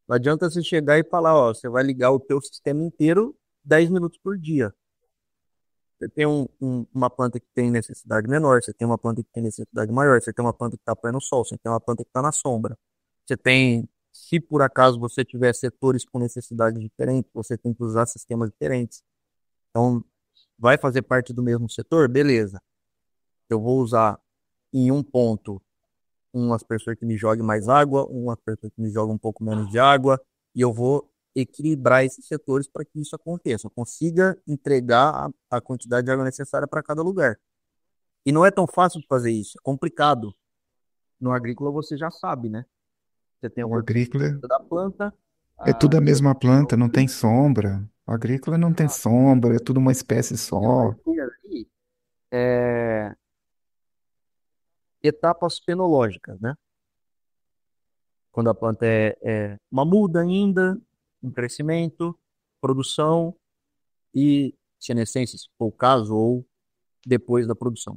S2: Não adianta você chegar e falar, ó, você vai ligar o teu sistema inteiro 10 minutos por dia. Você tem uma planta que tem necessidade menor, você tem uma planta que tem necessidade maior, você tem uma planta que está apoiando no sol, você tem uma planta que está na sombra. Você tem, se por acaso você tiver setores com necessidades diferentes, você tem que usar sistemas diferentes. Então, vai fazer parte do mesmo setor? Beleza. Eu vou usar em um ponto um aspersor que me jogue mais água, um aspersor que me joga um pouco menos de água, e eu vou equilibrar esses setores para que isso aconteça. Eu consiga entregar a quantidade de água necessária para cada lugar. E não é tão fácil de fazer isso, é complicado. No agrícola você já sabe, né? Você tem o
S1: O
S2: corpo
S1: agrícola
S2: da planta,
S1: é tudo a
S2: você
S1: mesma
S2: tem
S1: planta, não tem sombra. O agrícola não tem sombra, é tudo uma espécie
S2: você vai
S1: só.
S2: ter ali é, etapas fenológicas, né? Quando a planta é uma muda ainda, um crescimento, produção e senescência, se for o caso, ou depois da produção.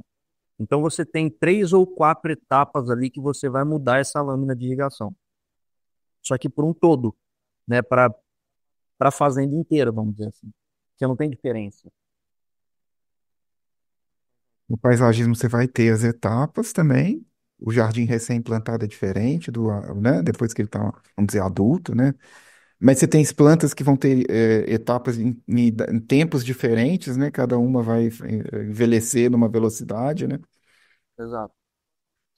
S2: Então você tem três ou quatro etapas ali que você vai mudar essa lâmina de irrigação. Só que por um todo, né? Para a fazenda inteira, vamos dizer assim. Que não tem diferença.
S1: No paisagismo você vai ter as etapas também. O jardim recém-plantado é diferente né? Depois que ele está, vamos dizer, adulto, né? Mas você tem as plantas que vão ter etapas em tempos diferentes, né? Cada uma vai envelhecer numa velocidade, né?
S2: Exato.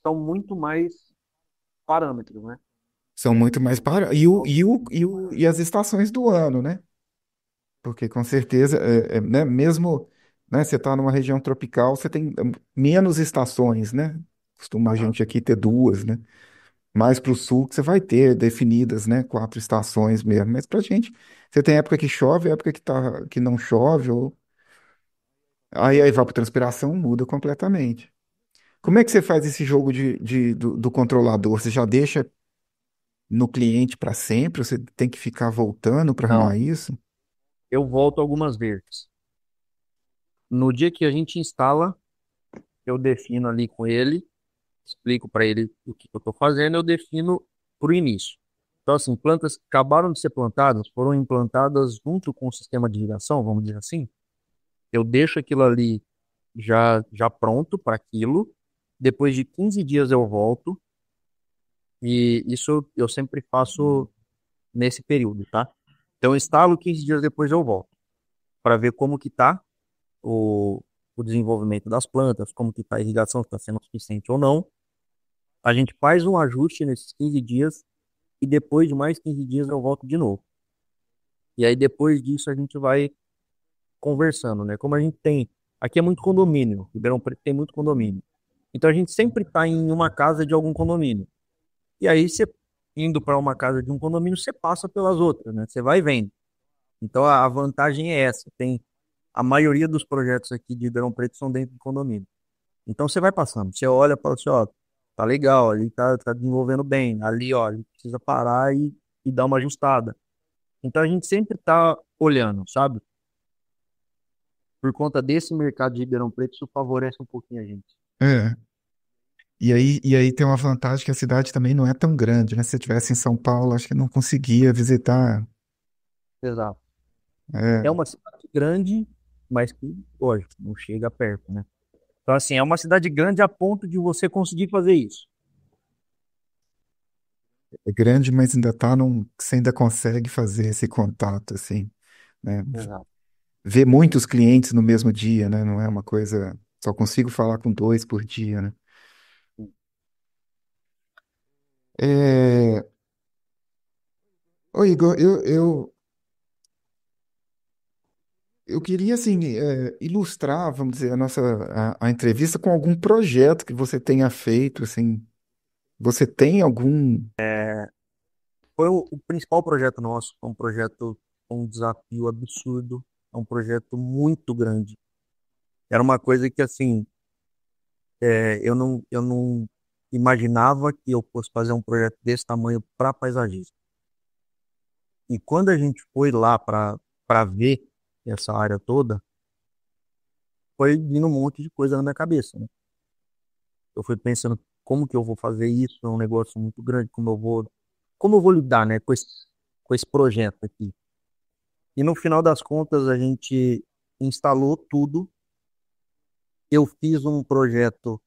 S2: São muito mais parâmetros, né?
S1: São muito mais para e as estações do ano, né? Porque com certeza, né? Mesmo, né? Você está numa região tropical, você tem menos estações, né? Costuma a
S2: Exato.
S1: gente aqui ter duas, né? Mais para o sul que você vai ter definidas, né? Quatro estações mesmo. Mas para gente, você tem época que chove, época que não chove, ou aí a evapotranspiração muda completamente. Como é que você faz esse jogo do controlador? Você já deixa no cliente para sempre? Você tem que ficar voltando para arrumar
S2: Não,
S1: isso?
S2: eu volto algumas vezes. No dia que a gente instala, eu defino ali com ele, explico para ele o que eu estou fazendo, eu defino para o início. Então, assim, plantas que acabaram de ser plantadas, foram implantadas junto com o sistema de irrigação, vamos dizer assim. Eu deixo aquilo ali já pronto para aquilo. Depois de 15 dias eu volto, e isso eu sempre faço nesse período, tá? Então, eu instalo 15 dias depois eu volto, para ver como que tá o, o desenvolvimento das plantas, como que tá a irrigação, se está sendo suficiente ou não. A gente faz um ajuste nesses 15 dias e depois de mais 15 dias eu volto de novo. E aí depois disso a gente vai conversando, né? Como a gente tem, aqui é muito condomínio, Ribeirão Preto tem muito condomínio. Então a gente sempre está em uma casa de algum condomínio. E aí você indo para uma casa de um condomínio, você passa pelas outras, né? Você vai vendo. Então a vantagem é essa. Tem a maioria dos projetos aqui de Ribeirão Preto são dentro de condomínio. Então você vai passando, você olha e fala assim, ó, tá legal, ali tá desenvolvendo bem, ali, ó, ele precisa parar e dar uma ajustada. Então a gente sempre tá olhando, sabe? Por conta desse mercado de Ribeirão Preto, isso favorece um pouquinho a gente.
S1: É. E aí tem uma vantagem que a cidade também não é tão grande, né? Se eu estivesse em São Paulo, acho que não conseguia visitar.
S2: Exato.
S1: É,
S2: É uma cidade grande, mas que, lógico, não chega perto, né? Então, assim, é uma cidade grande a ponto de você conseguir fazer isso.
S1: é grande, mas ainda tá num, você ainda consegue fazer esse contato, assim, né?
S2: Exato.
S1: Ver muitos clientes no mesmo dia, né? Não é uma coisa, só consigo falar com dois por dia, né? É, ô Igor, eu queria, assim, ilustrar, vamos dizer, a entrevista com algum projeto que você tenha feito, assim. Você tem algum...
S2: Foi o principal projeto nosso, foi um projeto com um desafio absurdo, é um projeto muito grande. Era uma coisa que, assim, eu não imaginava que eu fosse fazer um projeto desse tamanho para paisagismo. E quando a gente foi lá para ver essa área toda, foi vindo um monte de coisa na minha cabeça, né? Eu fui pensando como que eu vou fazer isso, é um negócio muito grande, como eu vou lidar, né, com esse projeto aqui. E no final das contas a gente instalou tudo. Eu fiz um projeto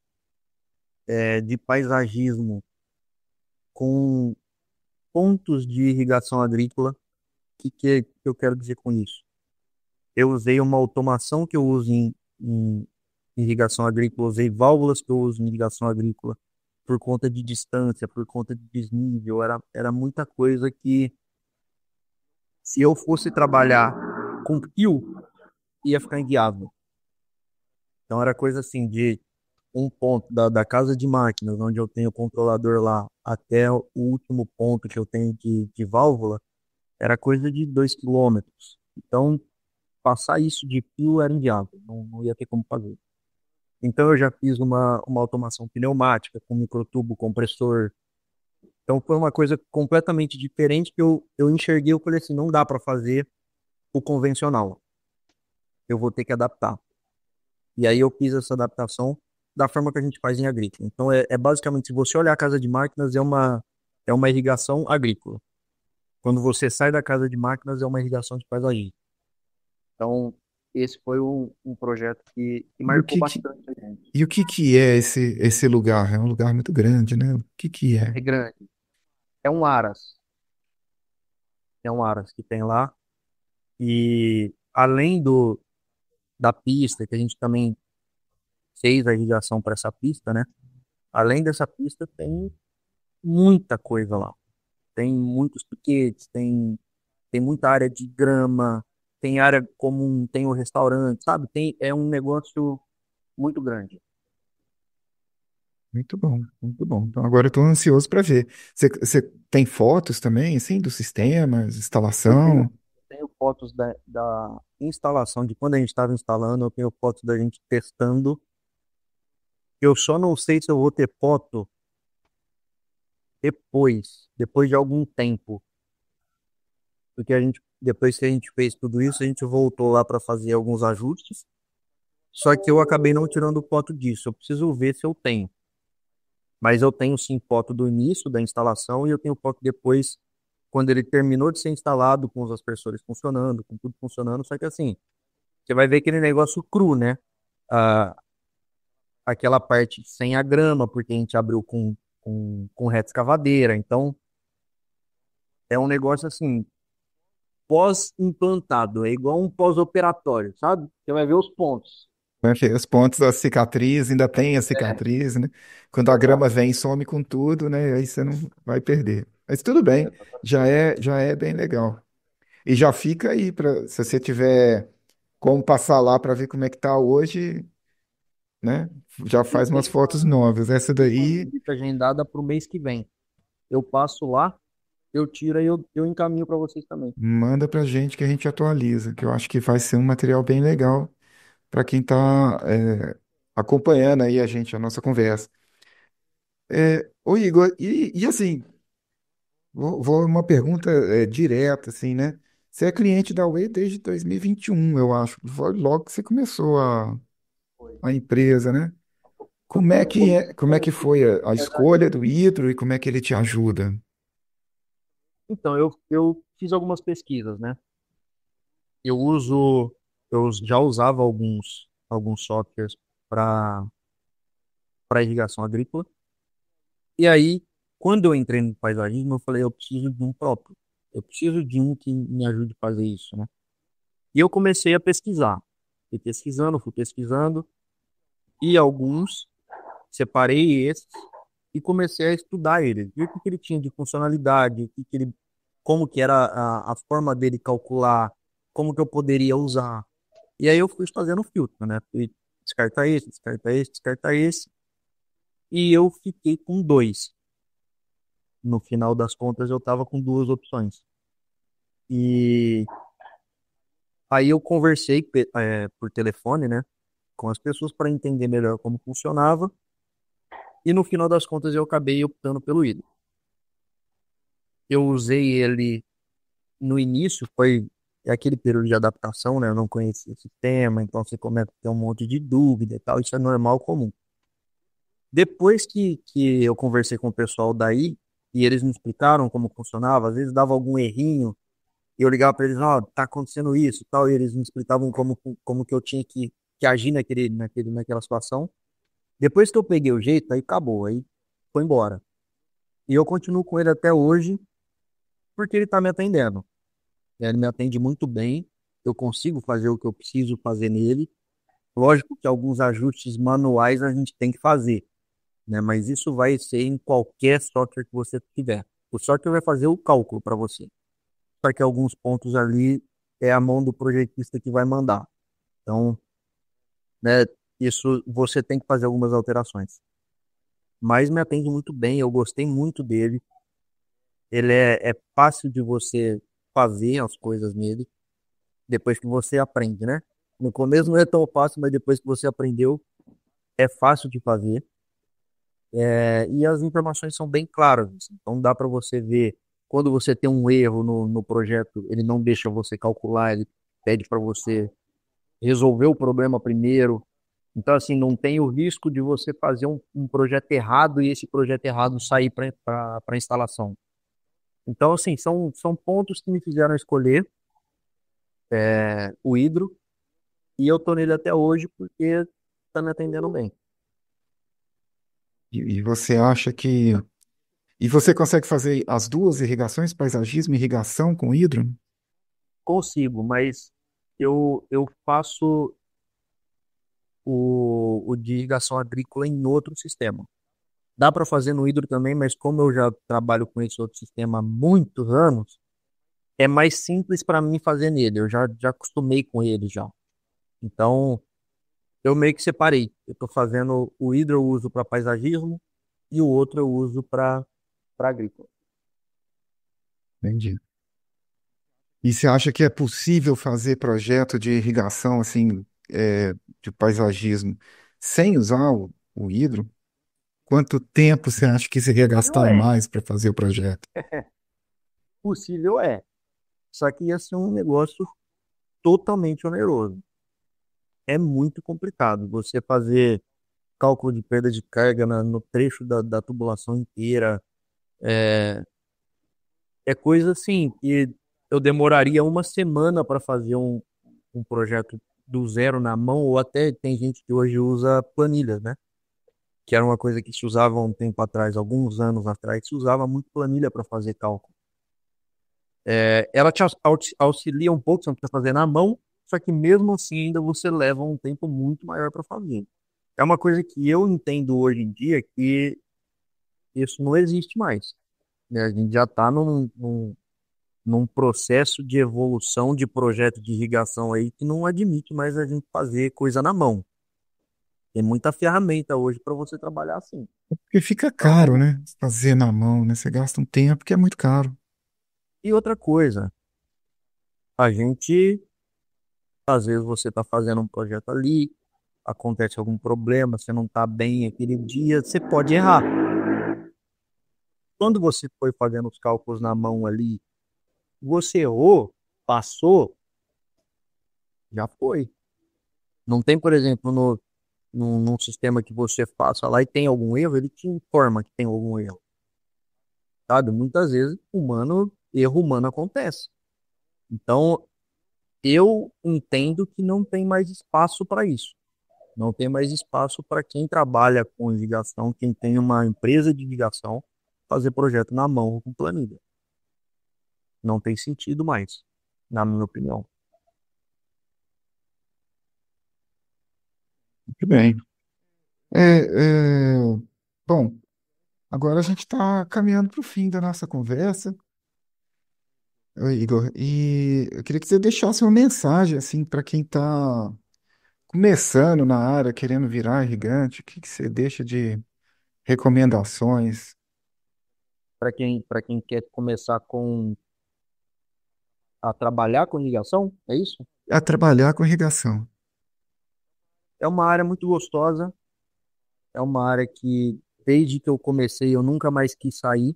S2: de paisagismo com pontos de irrigação agrícola. O que eu quero dizer com isso? Eu usei uma automação que eu uso em irrigação agrícola, usei válvulas que eu uso em irrigação agrícola por conta de distância, por conta de desnível, era muita coisa que se eu fosse trabalhar com fio, ia ficar inviável. Então era coisa assim de um ponto da casa de máquinas, onde eu tenho o controlador lá, até o último ponto que eu tenho de válvula, era coisa de 2 quilômetros. Então, passar isso de fio era inviável, não ia ter como fazer. Então, eu já fiz uma automação pneumática com microtubo, compressor. Então, foi uma coisa completamente diferente que eu enxerguei. Eu falei assim: não dá para fazer o convencional, eu vou ter que adaptar. E aí, eu fiz essa adaptação da forma que a gente faz em agrícola. Então, é basicamente, se você olhar a casa de máquinas, é uma irrigação agrícola. Quando você sai da casa de máquinas, é uma irrigação de paisagismo. Então, esse foi um projeto que
S1: E o
S2: marcou
S1: que que,
S2: bastante a gente.
S1: e o que que é esse lugar? É um lugar muito grande, né? O que que é?
S2: É grande. É um Aras. É um Aras que tem lá. E além da pista, que a gente também fez a irrigação para essa pista, né? Além dessa pista, tem muita coisa lá. Tem muitos piquetes, tem muita área de grama, tem área comum, tem o restaurante, sabe? É um negócio muito grande.
S1: Muito bom, muito bom. Então agora eu estou ansioso para ver. Você tem fotos também, assim, dos sistemas,
S2: Eu tenho,
S1: instalação?
S2: tenho fotos da instalação, de quando a gente estava instalando, eu tenho fotos da gente testando Eu só não sei se eu vou ter foto depois de algum tempo, porque depois que a gente fez tudo isso, a gente voltou lá para fazer alguns ajustes. Só que eu acabei não tirando foto disso. Eu preciso ver se eu tenho. Mas eu tenho sim foto do início da instalação e eu tenho foto depois, quando ele terminou de ser instalado, com os aspersores funcionando, com tudo funcionando. Só que assim, você vai ver aquele negócio cru, né? Ah, aquela parte sem a grama, porque a gente abriu com reta escavadeira. Então, é um negócio assim, pós-implantado. É igual um pós-operatório, sabe? Você vai ver os pontos.
S1: Né? Que os pontos da cicatriz, ainda tem a cicatriz, né? Quando a grama
S2: Exato.
S1: vem, some com tudo, né? Aí você não vai perder. Mas tudo bem, já é bem legal. E já fica aí para se você tiver como passar lá para ver como é que tá hoje, né? Já
S2: Eu
S1: faz umas
S2: tenho
S1: fotos novas. Essa
S2: uma
S1: daí
S2: visita agendada para o mês que vem. Eu passo lá, eu tiro e eu encaminho para vocês também.
S1: manda pra gente que a gente atualiza, que eu acho que vai ser um material bem legal para quem tá acompanhando aí a gente, a nossa conversa. Ô Igor, e assim, vou uma pergunta direta, assim, né? Você é cliente da Way desde 2021, eu acho. Foi logo que você começou a empresa, né? Como é que foi a escolha do Hidro e como é que ele te ajuda?
S2: Então, eu fiz algumas pesquisas, né? Eu uso, eu já usava alguns softwares para irrigação agrícola. E aí, quando eu entrei no paisagismo, eu falei, eu preciso de um próprio. Eu preciso de um que me ajude a fazer isso, né? E eu comecei a pesquisar. Fui pesquisando, e alguns, separei esses e comecei a estudar eles. Vi o que que ele tinha de funcionalidade, como que era a forma dele calcular, como que eu poderia usar. E aí eu fui fazendo filtro, né? Fui descartar esse, descartar esse, descartar esse. E eu fiquei com dois. No final das contas, eu estava com duas opções. E aí eu conversei por telefone, né, com as pessoas para entender melhor como funcionava. E no final das contas, eu acabei optando pelo Hydro. Eu usei ele no início, foi aquele período de adaptação, né? Eu não conhecia o sistema, então você começa a ter um monte de dúvida e tal. Isso é normal, comum. Depois que eu conversei com o pessoal daí, e eles me explicaram como funcionava, às vezes dava algum errinho, e eu ligava para eles, ó, tá acontecendo isso, e tal, e eles me explicavam como que eu tinha que agir naquela situação. Depois que eu peguei o jeito, aí acabou, aí foi embora. E eu continuo com ele até hoje, porque ele tá me atendendo. Ele me atende muito bem, eu consigo fazer o que eu preciso fazer nele. Lógico que alguns ajustes manuais a gente tem que fazer, né? Mas isso vai ser em qualquer software que você tiver. O software vai fazer o cálculo para você. Só que alguns pontos ali é a mão do projetista que vai mandar. Então, né, isso você tem que fazer algumas alterações. Mas me atende muito bem, eu gostei muito dele. Ele é fácil de você fazer as coisas nele, depois que você aprende, né? No começo não é tão fácil, mas depois que você aprendeu, é fácil de fazer. E as informações são bem claras, assim. Então dá para você ver quando você tem um erro no projeto, ele não deixa você calcular, ele pede para você resolver o problema primeiro. Então, assim, não tem o risco de você fazer um projeto errado e esse projeto errado sair para instalação. Então, assim, são pontos que me fizeram escolher o Hidro e eu tô nele até hoje porque tá me atendendo bem.
S1: E você acha que. E você consegue fazer as duas irrigações, paisagismo e irrigação com hidro?
S2: Consigo, mas eu faço o de irrigação agrícola em outro sistema. Dá para fazer no Hidro também, mas como eu já trabalho com esse outro sistema há muitos anos, é mais simples para mim fazer nele. Eu já acostumei com ele já. Então, eu meio que separei. Eu estou fazendo o hidro eu uso para paisagismo e o outro eu uso para agrícola.
S1: Entendi. E você acha que é possível fazer projeto de irrigação, assim, de paisagismo, sem usar o hidro, quanto tempo você acha que você ia
S2: Possível
S1: gastar
S2: é.
S1: mais para fazer o projeto?
S2: Possível é. Só que ia ser um negócio totalmente oneroso. É muito complicado você fazer cálculo de perda de carga no trecho da tubulação inteira. É, é coisa assim que eu demoraria uma semana para fazer um projeto do zero na mão, ou até tem gente que hoje usa planilhas, né? Que era uma coisa que se usava um tempo atrás, alguns anos atrás, se usava muito planilha para fazer cálculo. Ela te auxilia um pouco, você não precisa fazer na mão, só que mesmo assim ainda você leva um tempo muito maior para fazer. É uma coisa que eu entendo hoje em dia que isso não existe mais, né? A gente já está num processo de evolução de projeto de irrigação aí que não admite mais a gente fazer coisa na mão. Tem muita ferramenta hoje para você trabalhar assim.
S1: Porque fica caro,
S2: Então,
S1: né? Fazer na mão, né? Você gasta um tempo que é muito caro.
S2: e outra coisa, a gente, às vezes você está fazendo um projeto ali, acontece algum problema, você não está bem aquele dia, você pode errar. Quando você foi fazendo os cálculos na mão ali, você errou, passou, já foi. Não tem, por exemplo, num sistema que você faça lá e tem algum erro, ele te informa que tem algum erro, sabe? Muitas vezes, erro humano acontece. Então, eu entendo que não tem mais espaço para isso. Não tem mais espaço para quem trabalha com irrigação, quem tem uma empresa de irrigação, fazer projeto na mão ou com planilha. Não tem sentido mais, na minha opinião.
S1: Muito bem. É, é, bom, agora a gente está caminhando para o fim da nossa conversa, Igor, e eu queria que você deixasse uma mensagem assim para quem está começando na área, querendo virar irrigante. O que que você deixa de recomendações
S2: Para quem quer começar a trabalhar com irrigação, é isso?
S1: a trabalhar com irrigação?
S2: É uma área muito gostosa, é uma área que, desde que eu comecei, eu nunca mais quis sair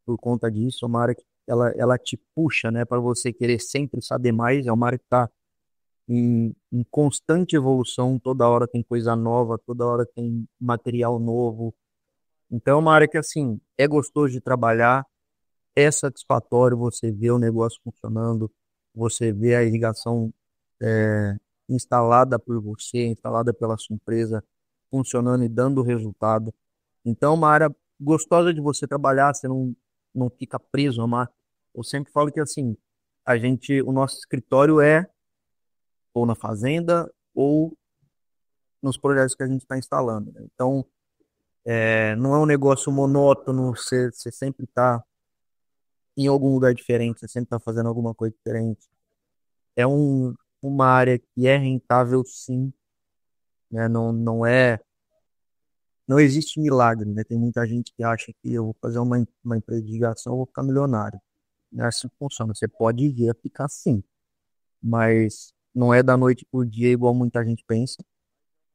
S2: por conta disso. É uma área que ela te puxa, né, para você querer sempre saber mais. É uma área que está em constante evolução, toda hora tem coisa nova, toda hora tem material novo. Então, é uma área que, assim, é gostoso de trabalhar, é satisfatório você ver o negócio funcionando, você ver a irrigação é, instalada por você, instalada pela sua empresa, funcionando e dando resultado. Então, é uma área gostosa de você trabalhar, você não fica preso a uma. Eu sempre falo que, assim, o nosso escritório é ou na fazenda ou nos projetos que a gente está instalando, né? Então, não é um negócio monótono, você sempre está em algum lugar diferente, você sempre está fazendo alguma coisa diferente. É uma área que é rentável, sim, né? Não existe milagre, né? Tem muita gente que acha que eu vou fazer uma empresa de irrigação, eu vou ficar milionário. Não é assim que funciona. Você pode vir a ficar sim, mas não é da noite pro dia igual muita gente pensa.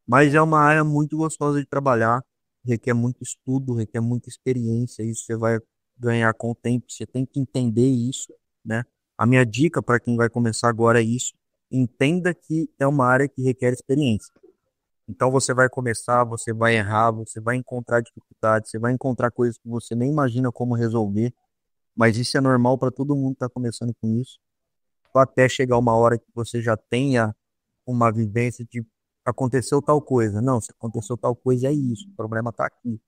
S2: Mas é uma área muito gostosa de trabalhar, requer muito estudo, requer muita experiência, isso você vai ganhar com o tempo, você tem que entender isso, né? A minha dica para quem vai começar agora é isso: entenda que é uma área que requer experiência. Então você vai começar, você vai errar, você vai encontrar dificuldades, você vai encontrar coisas que você nem imagina como resolver, mas isso é normal para todo mundo que está começando com isso, até chegar uma hora que você já tenha uma vivência de aconteceu tal coisa. Não, se aconteceu tal coisa, é isso. O problema está aqui.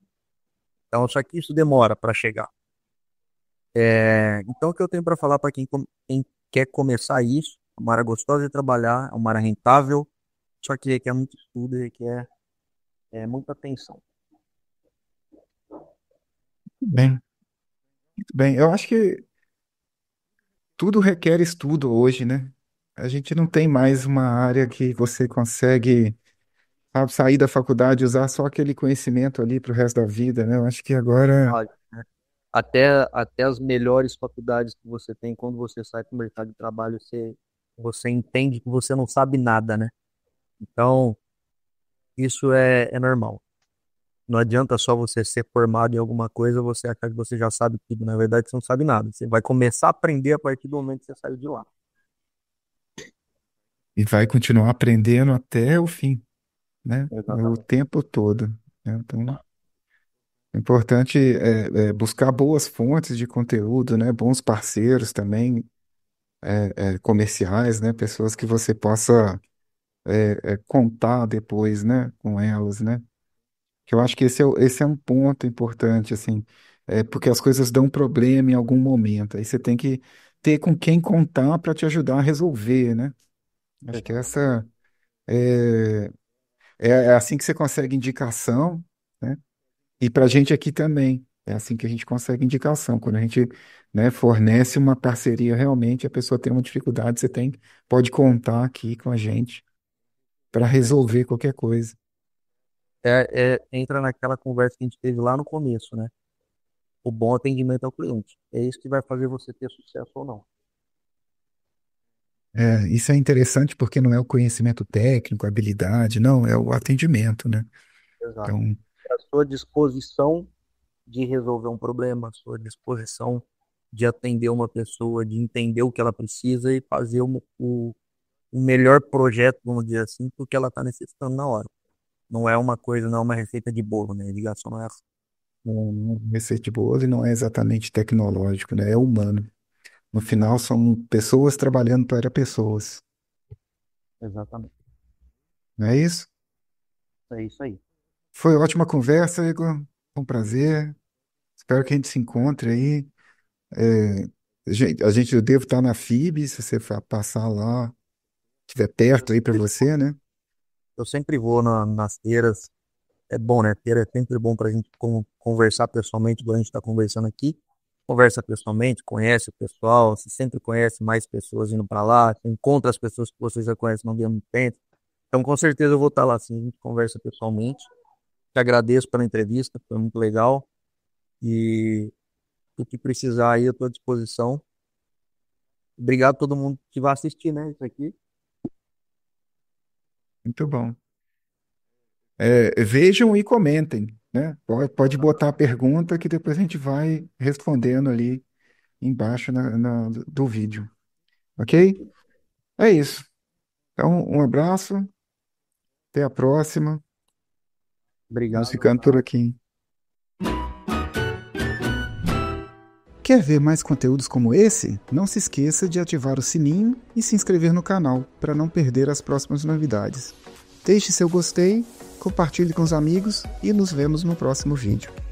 S2: Então, só que isso demora para chegar. Então, o que eu tenho para falar para quem quer começar isso, é uma área gostosa de trabalhar, é uma área rentável, só que requer muito estudo, requer muita atenção.
S1: Bem, muito bem. Eu acho que tudo requer estudo hoje, né? A gente não tem mais uma área que você consegue, sabe, sair da faculdade e usar só aquele conhecimento ali para o resto da vida, né? Eu acho que agora
S2: Ah, né? Até as melhores faculdades que você tem, quando você sai para o mercado de trabalho, você entende que você não sabe nada, né? Então, isso é normal. Não adianta só você ser formado em alguma coisa, você achar que você já sabe tudo. Na verdade, você não sabe nada. Você vai começar a aprender a partir do momento que você saiu de lá.
S1: E vai continuar aprendendo até o fim, né? O
S2: Exatamente.
S1: tempo todo, né? Então, é importante buscar boas fontes de conteúdo, né? Bons parceiros também, comerciais, né? Pessoas que você possa contar depois, né? Com elas, né? Que eu acho que esse é um ponto importante, assim, porque as coisas dão problema em algum momento. Aí você tem que ter com quem contar para te ajudar a resolver, né? Acho que
S2: Exatamente.
S1: essa é, é assim que você consegue indicação, né? E para a gente aqui também. É assim que a gente consegue indicação. Quando a gente, né, fornece uma parceria realmente, a pessoa tem uma dificuldade, pode contar aqui com a gente para
S2: É isso
S1: resolver
S2: aí.
S1: qualquer coisa.
S2: Entra naquela conversa que a gente teve lá no começo, né? O bom atendimento ao cliente. É isso que vai fazer você ter sucesso ou não.
S1: Isso é interessante porque não é o conhecimento técnico, a habilidade, não, é o atendimento, né?
S2: Exato.
S1: Então,
S2: É a sua disposição de resolver um problema, a sua disposição de atender uma pessoa, de entender o que ela precisa e fazer o melhor projeto, vamos dizer assim, porque ela está necessitando na hora. Não é uma coisa, não é uma receita de bolo, né? Ligação não é assim.
S1: receita de bolo e não é exatamente tecnológico, né? É humano. No final, são pessoas trabalhando para pessoas.
S2: Exatamente.
S1: Não é isso?
S2: É isso aí.
S1: Foi ótima conversa, Igor. Foi um prazer. Espero que a gente se encontre aí. É, eu devo estar na FIB, se você passar lá, estiver
S2: Eu
S1: perto aí para
S2: sempre,
S1: você, né?
S2: eu sempre vou nas feiras. É bom, né? Feira é sempre bom para a gente conversar pessoalmente, igual a gente está conversando aqui. Conversa pessoalmente, conhece o pessoal, você sempre conhece mais pessoas indo para lá, você encontra as pessoas que você já conhece não via muito tempo. Então, com certeza eu vou estar lá sim, a gente conversa pessoalmente. Te agradeço pela entrevista, foi muito legal. E o que precisar aí, eu estou à disposição. Obrigado a todo mundo que vai assistir, né? Isso aqui.
S1: Muito bom. Vejam e comentem, né? Pode botar a pergunta que depois a gente vai respondendo ali embaixo do vídeo, ok? É isso. Então, um abraço, até a próxima. Vamos
S2: Obrigado.
S1: ficando por aqui. Quer ver mais conteúdos como esse? Não se esqueça de ativar o sininho e se inscrever no canal para não perder as próximas novidades. Deixe seu gostei, compartilhe com os amigos e nos vemos no próximo vídeo.